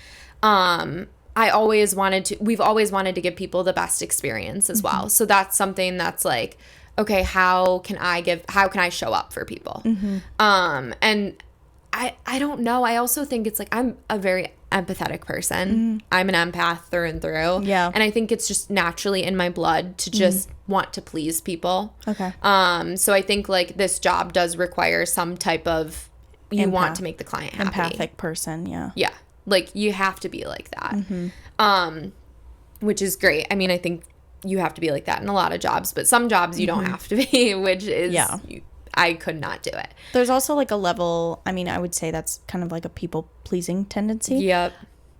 we've always wanted to give people the best experience as well. So that's something that's like, okay, how can I show up for people? And I don't know. I also think it's like, I'm a very empathetic person. I'm an empath through and through. Yeah. And I think it's just naturally in my blood to just want to please people. Okay. So I think like this job does require some type of, you want to make the client happy. Empathic person, yeah. Yeah. Like, you have to be like that. Which is great. I mean, I think you have to be like that in a lot of jobs, but some jobs you don't have to be, which is, I could not do it. There's also like a level, I mean, I would say that's kind of like a people-pleasing tendency. Yep.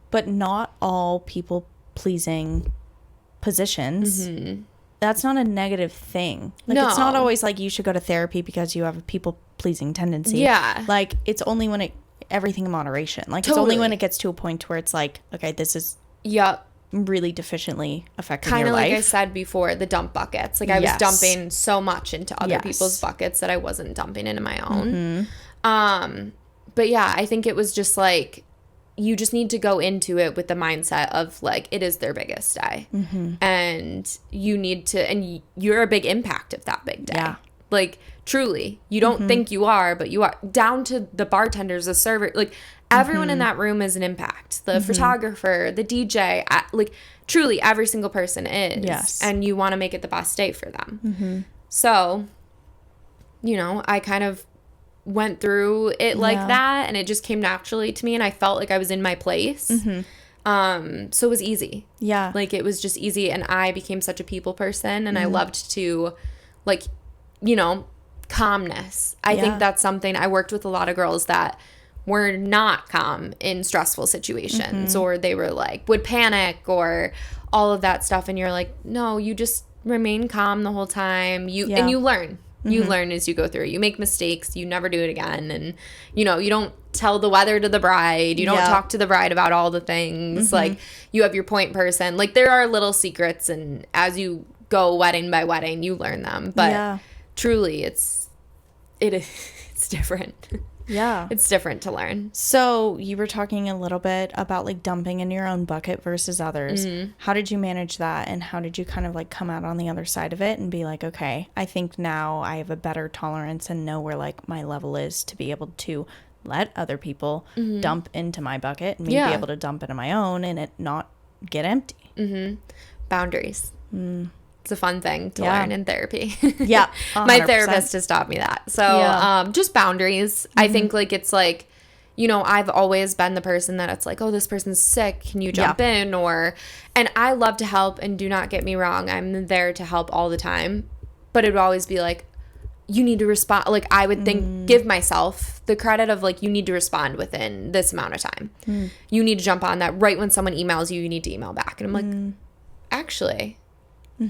But not all people-pleasing positions. That's not a negative thing. Like, it's not always like you should go to therapy because you have a people-pleasing tendency. Yeah. Like, it's only when everything in moderation. Like, it's only when it gets to a point where it's like, okay, this is really deficiently affecting your life. Kind of like I said before, the dump buckets. Like, I was dumping so much into other people's buckets that I wasn't dumping into my own. But yeah, I think it was just like, you just need to go into it with the mindset of like, it is their biggest day. And you need to, and you're a big impact of that big day. Yeah. Like, truly, you don't think you are, but you are. Down to the bartenders, the server, like, everyone in that room is an impact. The photographer, the DJ, like, truly, every single person is. Yes. And you want to make it the best day for them. So, I kind of went through it like that, and it just came naturally to me, and I felt like I was in my place. So it was easy. Yeah. Like, it was just easy, and I became such a people person, and I loved to, like, calmness. I think that's something. I worked with a lot of girls that were not calm in stressful situations, or they were like, would panic or all of that stuff. And you're like, no, you just remain calm the whole time. And you learn. You learn as you go through. You make mistakes. You never do it again. And, you know, you don't tell the weather to the bride. You don't talk to the bride about all the things. Like, you have your point person. Like, there are little secrets, and as you go wedding by wedding, you learn them. But truly, it's different. Yeah. It's different to learn. So you were talking a little bit about like dumping in your own bucket versus others. How did you manage that? And how did you kind of like come out on the other side of it and be like, okay, I think now I have a better tolerance and know where like my level is to be able to let other people dump into my bucket and me be able to dump into my own and it not get empty. Boundaries. It's a fun thing to learn in therapy. Yeah. My therapist has taught me that. So just boundaries. I think like it's like, you know, I've always been the person that it's like, oh, this person's sick. Can you jump in? And I love to help, and do not get me wrong. I'm there to help all the time. But it would always be like, you need to respond. Like, I would give myself the credit of like, you need to respond within this amount of time. You need to jump on that right when someone emails you, you need to email back. And I'm like, actually,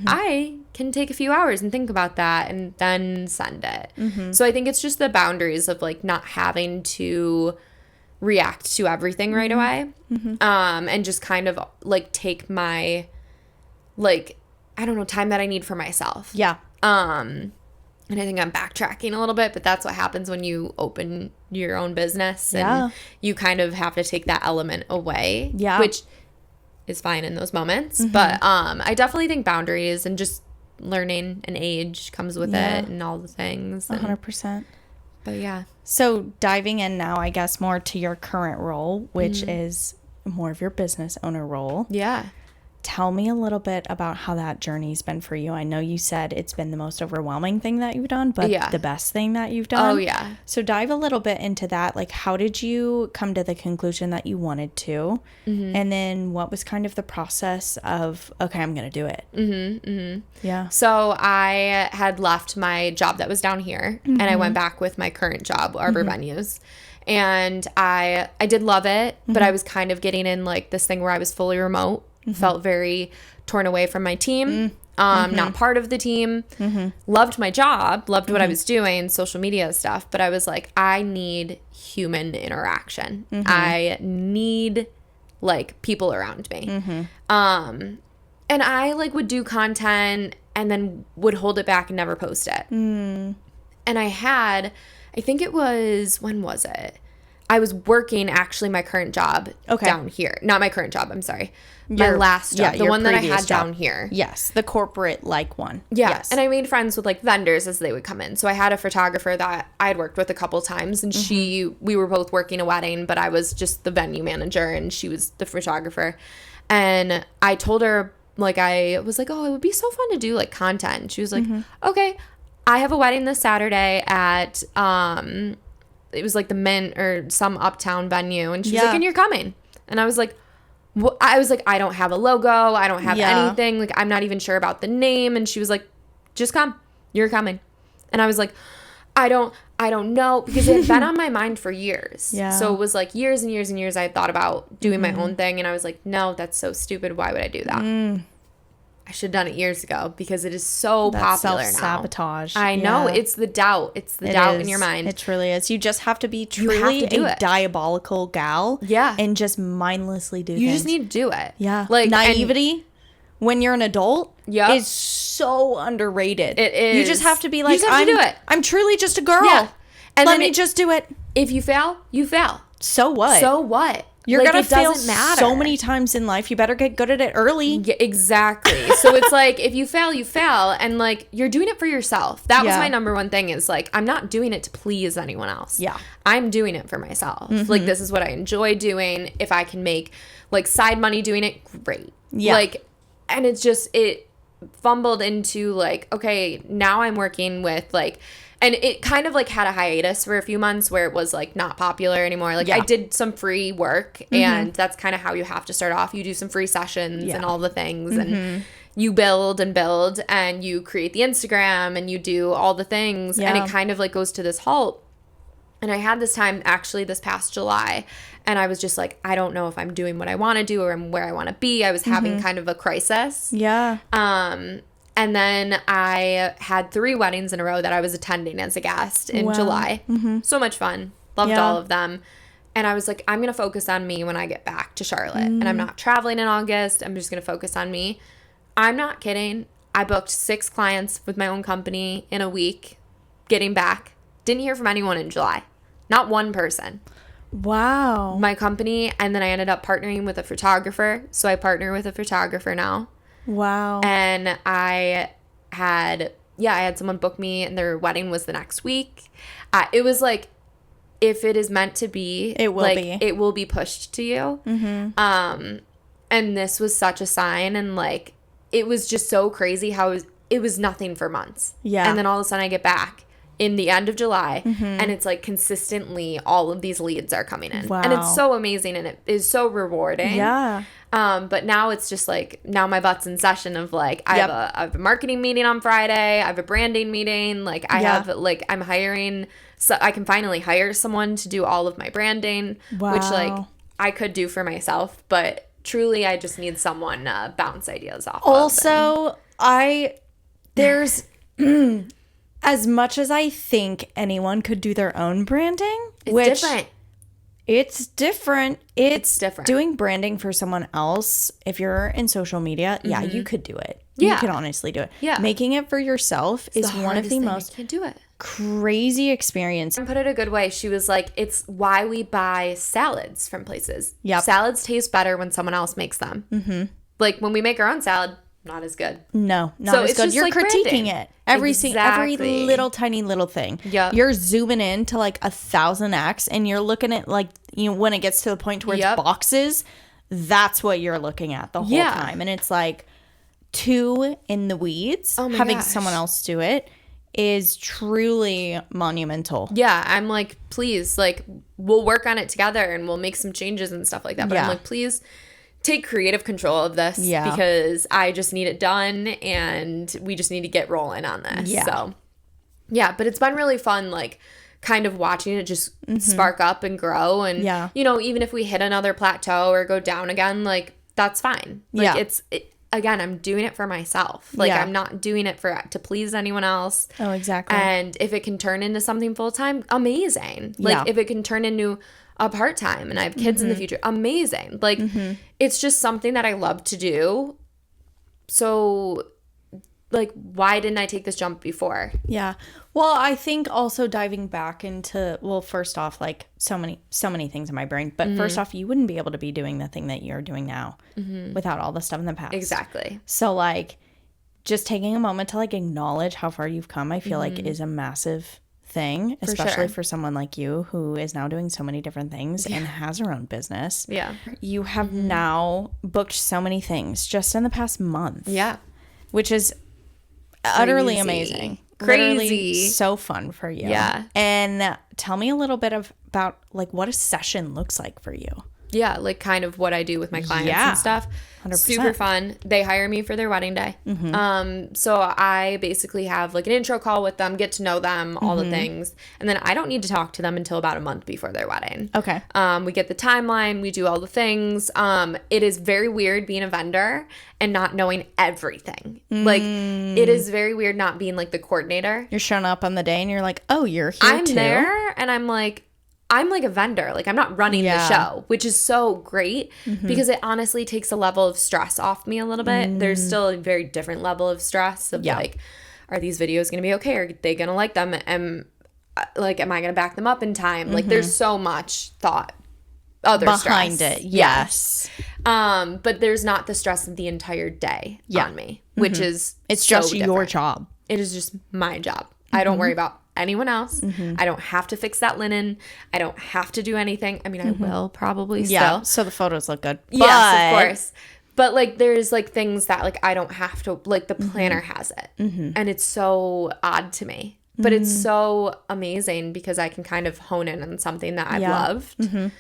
I can take a few hours and think about that and then send it. So I think it's just the boundaries of like not having to react to everything right away. And just kind of like take my, like, I don't know, time that I need for myself. Yeah. And I think I'm backtracking a little bit, but that's what happens when you open your own business and you kind of have to take that element away. Yeah. Which is fine in those moments. But I definitely think boundaries and just learning and age comes with it and all the things. 100%. But yeah. So diving in now, I guess, more to your current role, which is more of your business owner role. Yeah. Tell me a little bit about how that journey's been for you. I know you said it's been the most overwhelming thing that you've done, but the best thing that you've done. Oh, yeah. So dive a little bit into that. Like, how did you come to the conclusion that you wanted to? And then what was kind of the process of, okay, I'm going to do it? Yeah. So I had left my job that was down here, and I went back with my current job, Arbor Venues. And I did love it, but I was kind of getting in like this thing where I was fully remote. Felt very torn away from my team, not part of the team. Loved my job, loved what I was doing, social media stuff, but I was like, I need human interaction. I need like people around me. And I like would do content and then would hold it back and never post it. And I think it was, when was it? I was working actually my current job down here. Not my current job, I'm sorry. My last job. The one that I had down here. Yes, the corporate like one. Yeah. Yes. And I made friends with like vendors as they would come in. So I had a photographer that I had worked with a couple times, and we were both working a wedding, but I was just the venue manager and she was the photographer. And I told her, like, I was like, oh, it would be so fun to do like content. And she was like, okay, I have a wedding this Saturday at it was like the Mint or some uptown venue, and she's like, and you're coming. And I was like, I don't have a logo, I don't have anything, like I'm not even sure about the name. And she was like, just come, you're coming. And I was like, I don't know, because it had been on my mind for years. So it was like years and years and years I had thought about doing my own thing, and I was like, no, that's so stupid, why would I do that? I should have done it years ago, because it is so popular now. Self-sabotage. I know. It's the doubt. It's the doubt in your mind. It truly is. You just have to be truly a diabolical gal. Yeah. And just mindlessly do things. You just need to do it. Yeah. Like naivety when you're an adult is so underrated. It is. You just have to be like, I'm truly just a girl. Yeah. And let me just do it. If you fail, you fail. So what? So what? You're like, going to fail so many times in life. You better get good at it early. Yeah, exactly. So it's like, if you fail, you fail. And like, you're doing it for yourself. That was my number one thing, is like, I'm not doing it to please anyone else. Yeah. I'm doing it for myself. Like, this is what I enjoy doing. If I can make like side money doing it, great. Yeah. Like, and it's just, it fumbled into like, okay, now I'm working with like, and it kind of like had a hiatus for a few months where it was like not popular anymore. Like I did some free work, and that's kind of how you have to start off. You do some free sessions and all the things, and you build and you create the Instagram and you do all the things, and it kind of like goes to this halt. And I had this time actually this past July, and I was just like, I don't know if I'm doing what I want to do or where I want to be. I was having kind of a crisis. Yeah. And then I had 3 weddings in a row that I was attending as a guest in July. So much fun. Loved all of them. And I was like, I'm going to focus on me when I get back to Charlotte. And I'm not traveling in August. I'm just going to focus on me. I'm not kidding. I booked 6 clients with my own company in a week getting back. Didn't hear from anyone in July. Not one person. Wow. My company. And then I ended up partnering with a photographer. So I partner with a photographer now. Wow. And I had someone book me and their wedding was the next week. It was like, if it is meant to be, it will be. It will be pushed to you. And this was such a sign. And like, it was just so crazy how it was nothing for months. Yeah. And then all of a sudden I get back in the end of July and it's like consistently all of these leads are coming in. Wow. And it's so amazing and it is so rewarding. Yeah. But now it's just like, now my butt's in session of like, I have a marketing meeting on Friday. I have a branding meeting. Like I'm hiring, so I can finally hire someone to do all of my branding, which like I could do for myself, but truly I just need someone to bounce ideas off also, there's as much as I think anyone could do their own branding, it's different. It's different. It's different. Doing branding for someone else, if you're in social media, you could do it. You can honestly do it. Yeah. Making it for yourself is one of the most I can't do it. Crazy experience. And put it a good way. She was like, it's why we buy salads from places. Yep. Salads taste better when someone else makes them. Like when we make our own salad, not as good. No, not as good. You're like critiquing branding. it. Every little tiny little thing. Yep. You're zooming in to like 1,000x and you're looking at like, when it gets to the point where it's boxes, that's what you're looking at the whole time. And it's like too in the weeds. Having someone else do it is truly monumental. Yeah, I'm like, please, like, we'll work on it together and we'll make some changes and stuff like that. But I'm like, please take creative control of this because I just need it done and we just need to get rolling on this. Yeah. So, yeah, but it's been really fun, like, kind of watching it just spark up and grow. And, you know, even if we hit another plateau or go down again, like, that's fine. Like, again, I'm doing it for myself. Like, I'm not doing it to please anyone else. Oh, exactly. And if it can turn into something full-time, amazing. Like, if it can turn into a part-time and I have kids in the future, amazing. Like, it's just something that I love to do. So, like, why didn't I take this jump before? Yeah. Well, I think also diving back into, well, first off, like so many things in my brain, but first off, you wouldn't be able to be doing the thing that you're doing now without all the stuff in the past. Exactly. So like just taking a moment to like acknowledge how far you've come, I feel like is a massive thing, especially for someone like you who is now doing so many different things and has her own business. Yeah. You have now booked so many things just in the past month. Yeah. Which is utterly amazing. Crazy. Literally so fun for you. Yeah. And tell me a little bit about like what a session looks like for you. Yeah, like kind of what I do with my clients and stuff. 100%. Super fun. They hire me for their wedding day. So I basically have like an intro call with them, get to know them, all the things. And then I don't need to talk to them until about a month before their wedding. Okay. We get the timeline. We do all the things. It is very weird being a vendor and not knowing everything. Like, it is very weird not being like the coordinator. You're showing up on the day and you're like, oh, you're here I'm too. there and I'm like a vendor. Like, I'm not running the show, which is so great because it honestly takes a level of stress off me a little bit. There's still a very different level of stress of like, are these videos going to be okay? Are they going to like them? Am I going to back them up in time? Like, there's so much thought, behind stress. it. Yes. But there's not the stress of the entire day on me, which is it's so just your different. job. It is just my job. I don't worry about anyone else. I don't have to fix that linen. I don't have to do anything. I mean, I will probably still. So the photos look good. Yes, of course. But like, there's like things that like I don't have to, like the planner has it. And it's so odd to me. But it's so amazing because I can kind of hone in on something that I've loved.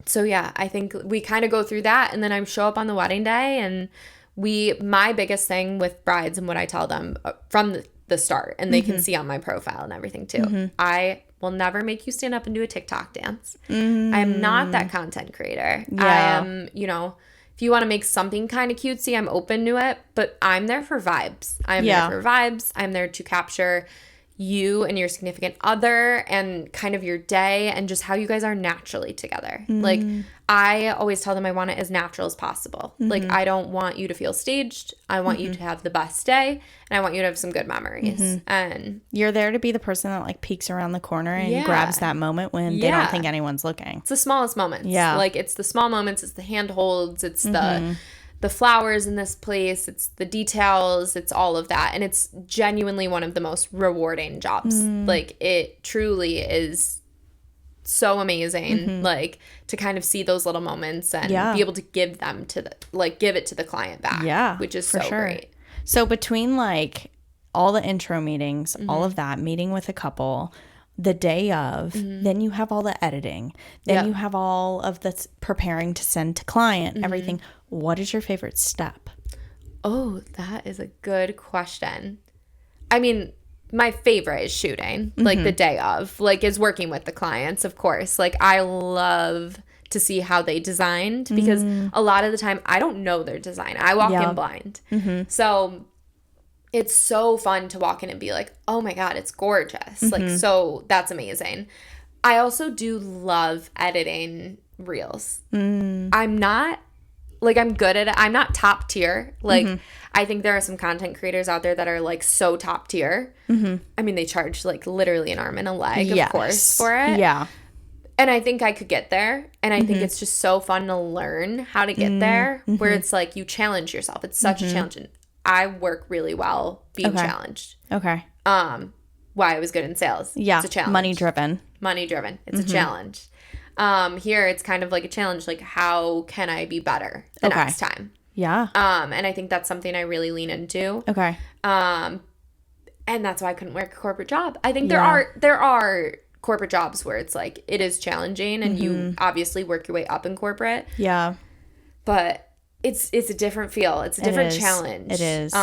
So yeah, I think we kind of go through that and then I show up on the wedding day and my biggest thing with brides and what I tell them from the start, and they can see on my profile and everything too. I will never make you stand up and do a TikTok dance. I am not that content creator. I am, you know, if If you want to make something kind of cutesy, I'm open to it, but I'm there for vibes. I'm there to capture you and your significant other and kind of your day and just how you guys are naturally together. Like, I always tell them I want it as natural as possible. Like, I don't want you to feel staged. I want you to have the best day, and I want you to have some good memories. And you're there to be the person that like peeks around the corner and grabs that moment when they don't think anyone's looking. It's the smallest moments. Yeah. Like, it's the small moments. It's the handholds. It's the flowers in this place. It's the details. It's all of that. And it's genuinely one of the most rewarding jobs. Like, it truly is so amazing, like, to kind of see those little moments and be able to give them to give it to the client back, which is so great. So between like all the intro meetings, all of that, meeting with a couple, the day of, then you have all the editing, then you have all of the preparing to send to client, everything. What is your favorite step? Oh, that is a good question. I mean, my favorite is shooting, like the day of, like, is working with the clients, of course. Like, I love to see how they designed, because a lot of the time I don't know their design. I walk in blind. So it's so fun to walk in and be like, oh my God, it's gorgeous. Like, so that's amazing. I also do love editing reels. I'm not, like, I'm good at it. I'm not top tier. Like, I think there are some content creators out there that are, like, so top tier. I mean, they charge, like, literally an arm and a leg, of course, for it. Yeah. And I think I could get there. And I think it's just so fun to learn how to get there, where it's like you challenge yourself. It's such a challenge. And I work really well being challenged. Okay. Why I was good in sales. Yeah. It's a challenge. Money driven. It's a challenge. Here it's kind of like a challenge, like, how can I be better the next time? Yeah. And I think that's something I really lean into. Okay. And that's why I couldn't work a corporate job. I think there are corporate jobs where it's like it is challenging and you obviously work your way up in corporate. Yeah. But it's a different feel. It's a different challenge. It is.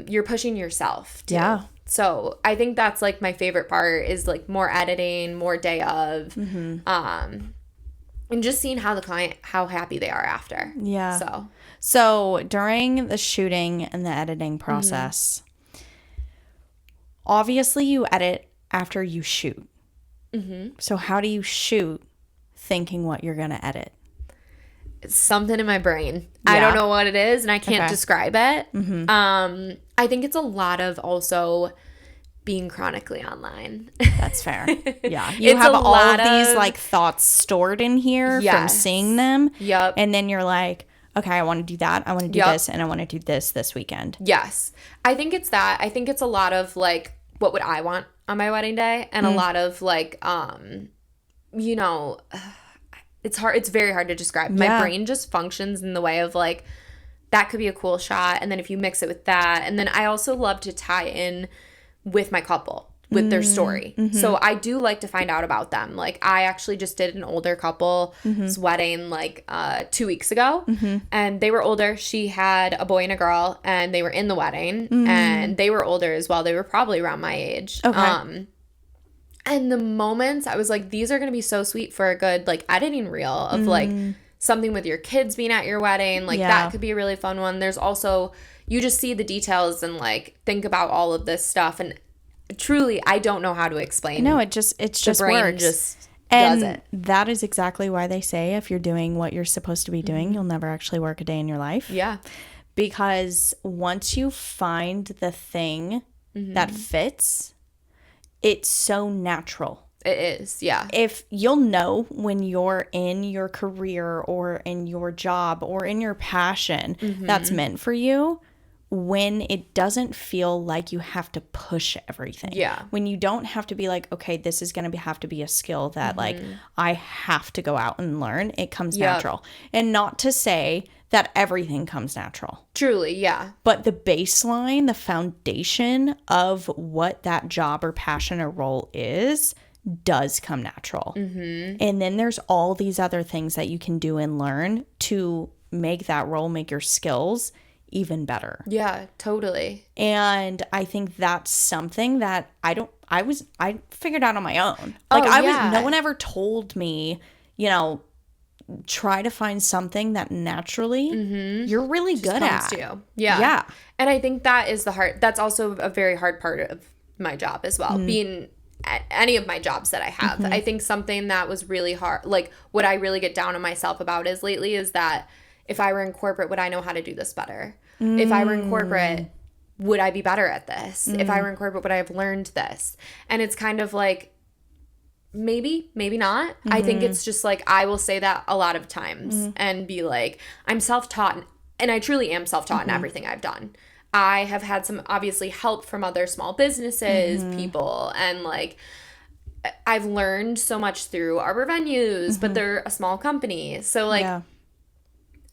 You're pushing yourself too. Yeah. So I think that's like my favorite part is like more editing, more day of, and just seeing how the client, how happy they are after. Yeah. So during the shooting and the editing process, obviously you edit after you shoot. So how do you shoot thinking what you're going to edit? It's something in my brain. I don't know what it is, and I can't describe it. I think it's a lot of also being chronically online. That's fair. Yeah. You have all of these like thoughts stored in here from seeing them. Yep. And then you're like, okay, I want to do that. I want to do this, and I want to do this weekend. Yes. I think it's that. I think it's a lot of like, what would I want on my wedding day? And a lot of like, you know, it's hard. It's very hard to describe. My brain just functions in the way of like, that could be a cool shot. And then if you mix it with that, and then I also love to tie in with my couple, with their story. So I do like to find out about them. Like, I actually just did an older couple's wedding like 2 weeks ago, and they were older. She had a boy and a girl, and they were in the wedding, and they were older as well. They were probably around my age. Okay. And the moments I was like, these are going to be so sweet for a good like editing reel of like something with your kids being at your wedding. Like that could be a really fun one. There's also, you just see the details and like think about all of this stuff. And truly, I don't know how to explain. No, it's just brain works. Just and does it. That is exactly why they say if you're doing what you're supposed to be doing, you'll never actually work a day in your life. Yeah. Because once you find the thing that fits, it's so natural. It is, yeah. If you'll know when you're in your career or in your job or in your passion that's meant for you, when it doesn't feel like you have to push everything. Yeah. When you don't have to be like, okay, this is going to have to be a skill that like I have to go out and learn. It comes natural. And not to say that everything comes natural. Truly, yeah. But the baseline, the foundation of what that job or passion or role is does come natural. And then there's all these other things that you can do and learn to make that role, make your skills even better. Yeah, totally. And I think that's something that I figured out on my own. Like no one ever told me, you know, try to find something that naturally you're really good at. To you. Yeah. And I think that is that's also a very hard part of my job as well. Being at any of my jobs that I have. I think something that was really hard, like what I really get down on myself about is that if I were in corporate, would I know how to do this better? If I were in corporate, would I be better at this? If I were in corporate, would I have learned this? And it's kind of like, maybe not. I think it's just like, I will say that a lot of times and be like, I'm self-taught, and I truly am self-taught in everything I've done. I have had some obviously help from other small businesses, people, and like I've learned so much through Arbor Venues, but they're a small company. So like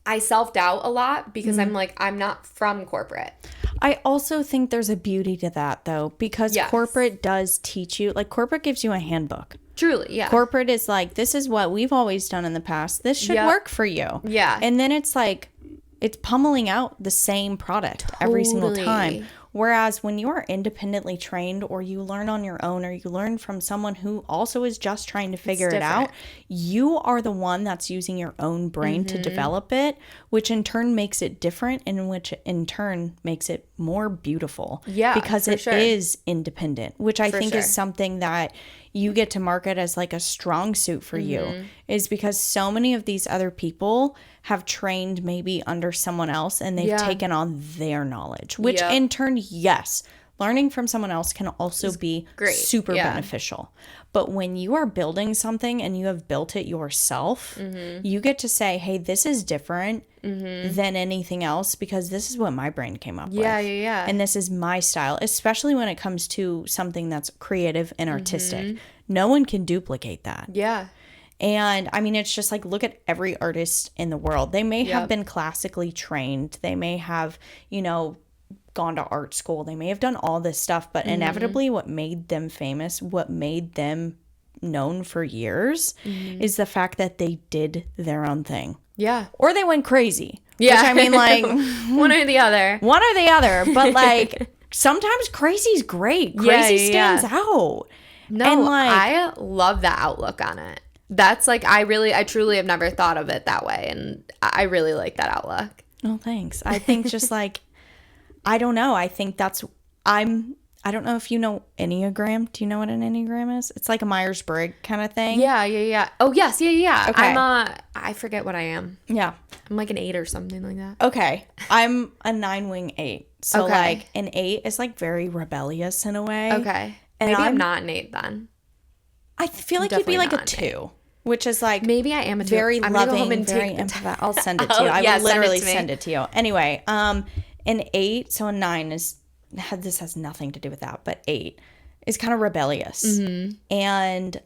I self-doubt a lot because I'm like, I'm not from corporate. I also think there's a beauty to that though, because corporate does teach you, like corporate gives you a handbook. Truly, yeah. Corporate is like, this is what we've always done in the past. This should work for you. Yeah. And then it's like, it's pummeling out the same product every single time. Whereas when you are independently trained, or you learn on your own, or you learn from someone who also is just trying to figure it out, you are the one that's using your own brain to develop it, which in turn makes it different, and which in turn makes it more beautiful. Yeah, because it is independent, which I think is something that you get to market as like a strong suit for you, is because so many of these other people have trained maybe under someone else, and they've taken on their knowledge, which in turn, yes, learning from someone else can also be super beneficial. But when you are building something and you have built it yourself, you get to say, hey, this is different than anything else, because this is what my brain came up with. Yeah. And this is my style, especially when it comes to something that's creative and artistic. No one can duplicate that. Yeah. And I mean, it's just like, look at every artist in the world. They may have been classically trained. They may have, you know, gone to art school. They may have done all this stuff, but inevitably what made them famous, what made them known for years is the fact that they did their own thing. Yeah. Or they went crazy. Yeah. Which I mean, like one or the other. One or the other. But like sometimes crazy's great. Crazy stands out. No, and like, I love that outlook on it. That's like, I truly have never thought of it that way. And I really like that outlook. Oh, thanks. I think just like, I don't know. I think I don't know if you know Enneagram. Do you know what an Enneagram is? It's like a Myers-Briggs kind of thing. Yeah. Oh, yes. Yeah. Okay. I forget what I am. Yeah. I'm like an 8 or something like that. Okay. I'm a 9-wing 8. So like an 8 is like very rebellious in a way. Okay. And maybe I'm not an 8 then. I feel like you'd be like a 2. Which is like, maybe I am a 2. Very loving, very empathetic. I'll send it to you. I will literally send it to you. Anyway, an 8, so a 9 this has nothing to do with that, but 8 is kind of rebellious. And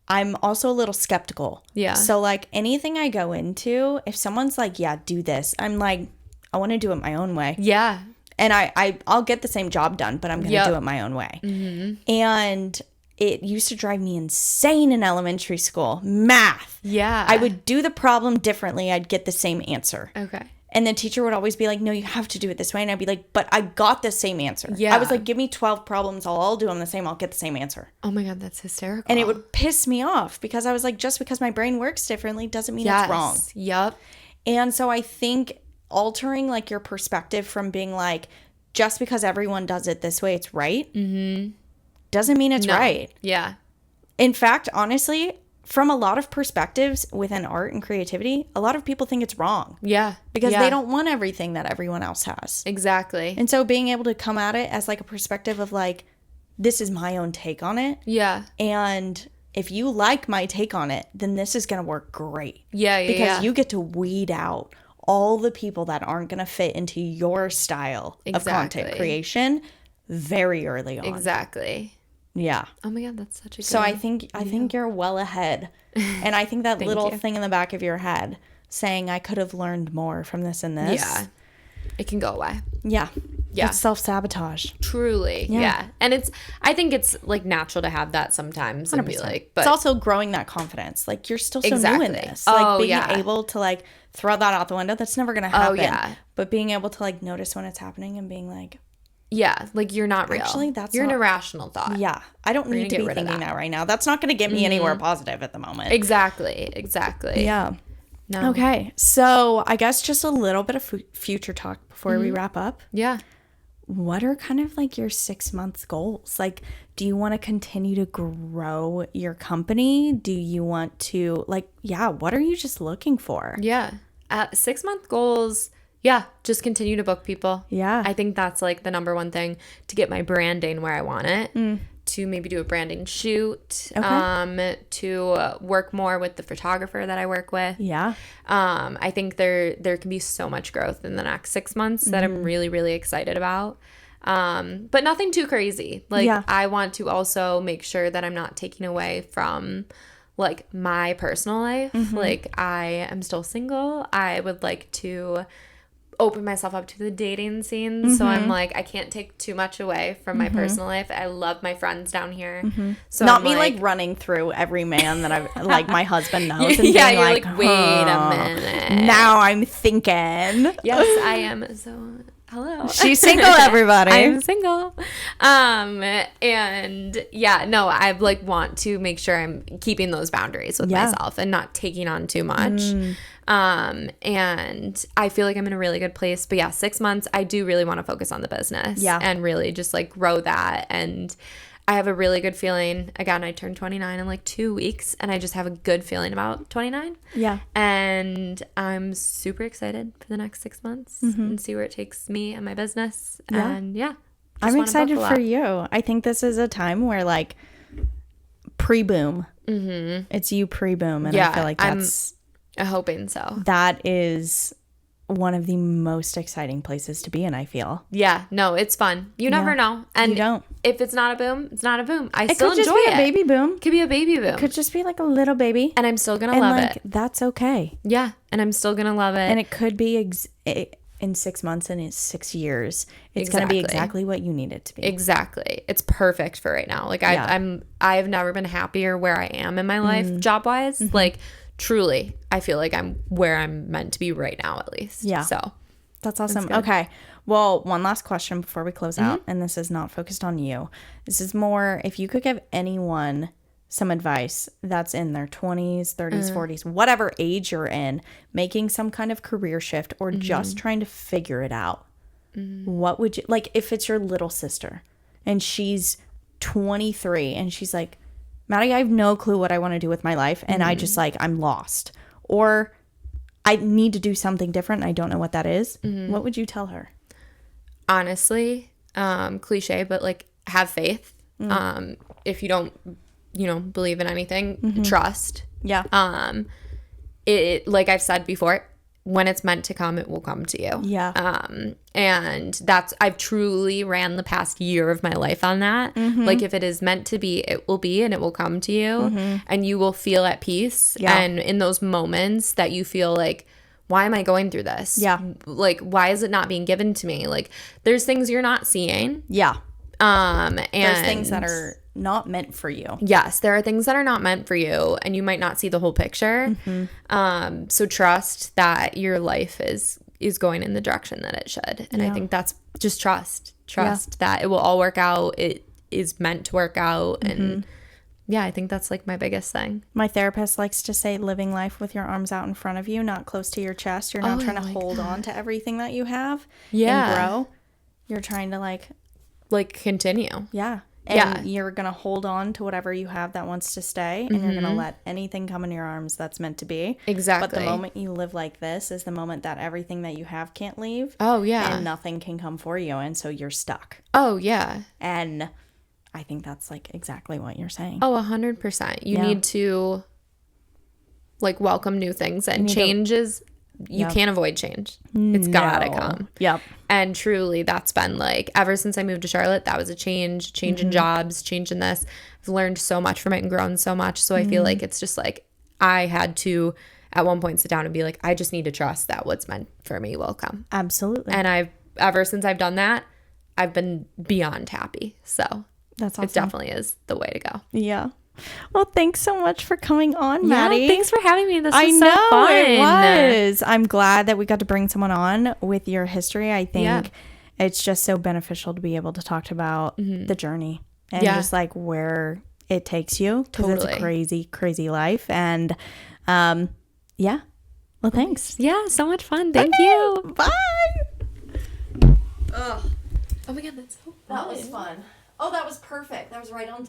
I'm also a little skeptical. Yeah. So like anything I go into, if someone's like, yeah, do this, I'm like, I want to do it my own way. Yeah. And I'll get the same job done, but I'm going to do it my own way. And it used to drive me insane in elementary school. Math. Yeah. I would do the problem differently. I'd get the same answer. Okay. And the teacher would always be like, no, you have to do it this way. And I'd be like, but I got the same answer. Yeah. I was like, give me 12 problems. I'll all do them the same. I'll get the same answer. Oh my God, that's hysterical. And it would piss me off because I was like, just because my brain works differently doesn't mean it's wrong. Yep. And so I think altering like your perspective from being like, just because everyone does it this way, it's right. Doesn't mean it's right. Yeah. In fact, honestly, from a lot of perspectives within art and creativity, a lot of people think it's wrong. Yeah. Because they don't want everything that everyone else has. Exactly. And so being able to come at it as like a perspective of like, this is my own take on it. Yeah. And if you like my take on it, then this is going to work great. Yeah. Because you get to weed out all the people that aren't going to fit into your style of content creation very early on. Exactly. Yeah. Oh my God, that's such a good... So I think you're well ahead. And I think that little thing in the back of your head saying I could have learned more from this and this. Yeah. It can go away. Yeah. Yeah. It's self-sabotage. Truly. Yeah. And I think it's like natural to have that sometimes and 100%. Be like, but it's also growing that confidence. Like you're still so new in this. Like being able to like throw that out the window, that's never going to happen. Oh yeah. But being able to like notice when it's happening and being like, yeah, like you're not real. Actually, you're an irrational thought. Yeah, I don't need to be thinking that right now. That's not going to get me anywhere positive at the moment. Exactly. Yeah. No. Okay. So I guess just a little bit of future talk before we wrap up. Yeah. What are kind of like your 6 months goals? Like, do you want to continue to grow your company? Do you want to what are you just looking for? Yeah. 6-month goals. Yeah. Just continue to book people. Yeah. I think that's like the number one thing to get my branding where I want it. To maybe do a branding shoot. Okay. To work more with the photographer that I work with. Yeah. I think there can be so much growth in the next 6 months that I'm really, really excited about. But nothing too crazy. I want to also make sure that I'm not taking away from like my personal life. Like I am still single. I would like to open myself up to the dating scene. So I'm like, I can't take too much away from my personal life. I love my friends down here. So not me like running through every man that I've like my husband knows. And yeah, being you're like, wait a minute. Now I'm thinking. Yes, I am. So hello. She's single, everybody. I'm single. And yeah, no, I like want to make sure I'm keeping those boundaries with myself and not taking on too much. And I feel like I'm in a really good place. But yeah, 6 months, I do really want to focus on the business and really just like grow that. And I have a really good feeling. Again, I turned 29 in like 2 weeks, and I just have a good feeling about 29. Yeah. And I'm super excited for the next 6 months and see where it takes me and my business. Yeah. And yeah. I'm excited for you. I think this is a time where like pre-boom. It's you pre-boom. And I feel like I'm hoping so. That is one of the most exciting places to be in, I feel. Yeah, no, it's fun. You never know. And you don't. If it's not a boom, it's not a boom. I It still could just enjoy be it. a baby boom. Could be a baby boom. It could just be like a little baby. And I'm still going to love like, it. That's okay. Yeah, and I'm still going to love it. And it could be in 6 months and in 6 years. It's going to be exactly what you need it to be. Exactly. It's perfect for right now. Like I've never been happier where I am in my life job-wise. Like truly, I feel like I'm where I'm meant to be right now at least. Yeah. So that's awesome. Okay. Well, one last question before we close out, and this is not focused on you. This is more if you could give anyone some advice that's in their 20s, 30s, 40s, whatever age you're in, making some kind of career shift or just trying to figure it out. What would you like if it's your little sister and she's 23 and she's like, Maddy, I have no clue what I want to do with my life. And I just like, I'm lost. Or I need to do something different. I don't know what that is. What would you tell her? Honestly, cliche, but like have faith. If you don't, believe in anything, trust. Yeah. It like I've said before, when it's meant to come, it will come to you. Yeah. And I've truly ran the past year of my life on that. Like if it is meant to be, it will be, and it will come to you, and you will feel at peace. Yeah. And in those moments that you feel like, why am I going through this? Yeah. Like, why is it not being given to me? Like, there's things you're not seeing. Yeah. And there's things that are not meant for you. Yes, there are things that are not meant for you, and you might not see the whole picture. So trust that your life is going in the direction that it should. And I think that's just trust that it will all work out. It is meant to work out. And yeah, I think that's like my biggest thing. My therapist likes to say living life with your arms out in front of you, not close to your chest. You're not trying to hold on to everything that you have and grow. You're trying to like continue. Yeah. And you're going to hold on to whatever you have that wants to stay, and you're going to let anything come in your arms that's meant to be. Exactly. But the moment you live like this is the moment that everything that you have can't leave. Oh, yeah. And nothing can come for you, and so you're stuck. Oh, yeah. And I think that's like exactly what you're saying. Oh, 100%. You need to like welcome new things, and changes. You can't avoid change. It's gotta come. Yep. And truly, that's been like ever since I moved to Charlotte, that was a change in jobs, change in this. I've learned so much from it and grown so much. So I feel like it's just like I had to at one point sit down and be like, I just need to trust that what's meant for me will come. Absolutely. And ever since I've done that, I've been beyond happy. So that's awesome. It definitely is the way to go. Yeah. Well, thanks so much for coming on, Maddy. Yeah, thanks for having me. This was so fun. It was. I'm glad that we got to bring someone on with your history. I think it's just so beneficial to be able to talk about the journey and just like where it takes you, because it's a crazy, crazy life. And let's Well, thanks. Yeah, so much fun. Thank you. Bye. Oh my God, that's so fun. That was fun. Oh, that was perfect. That was right on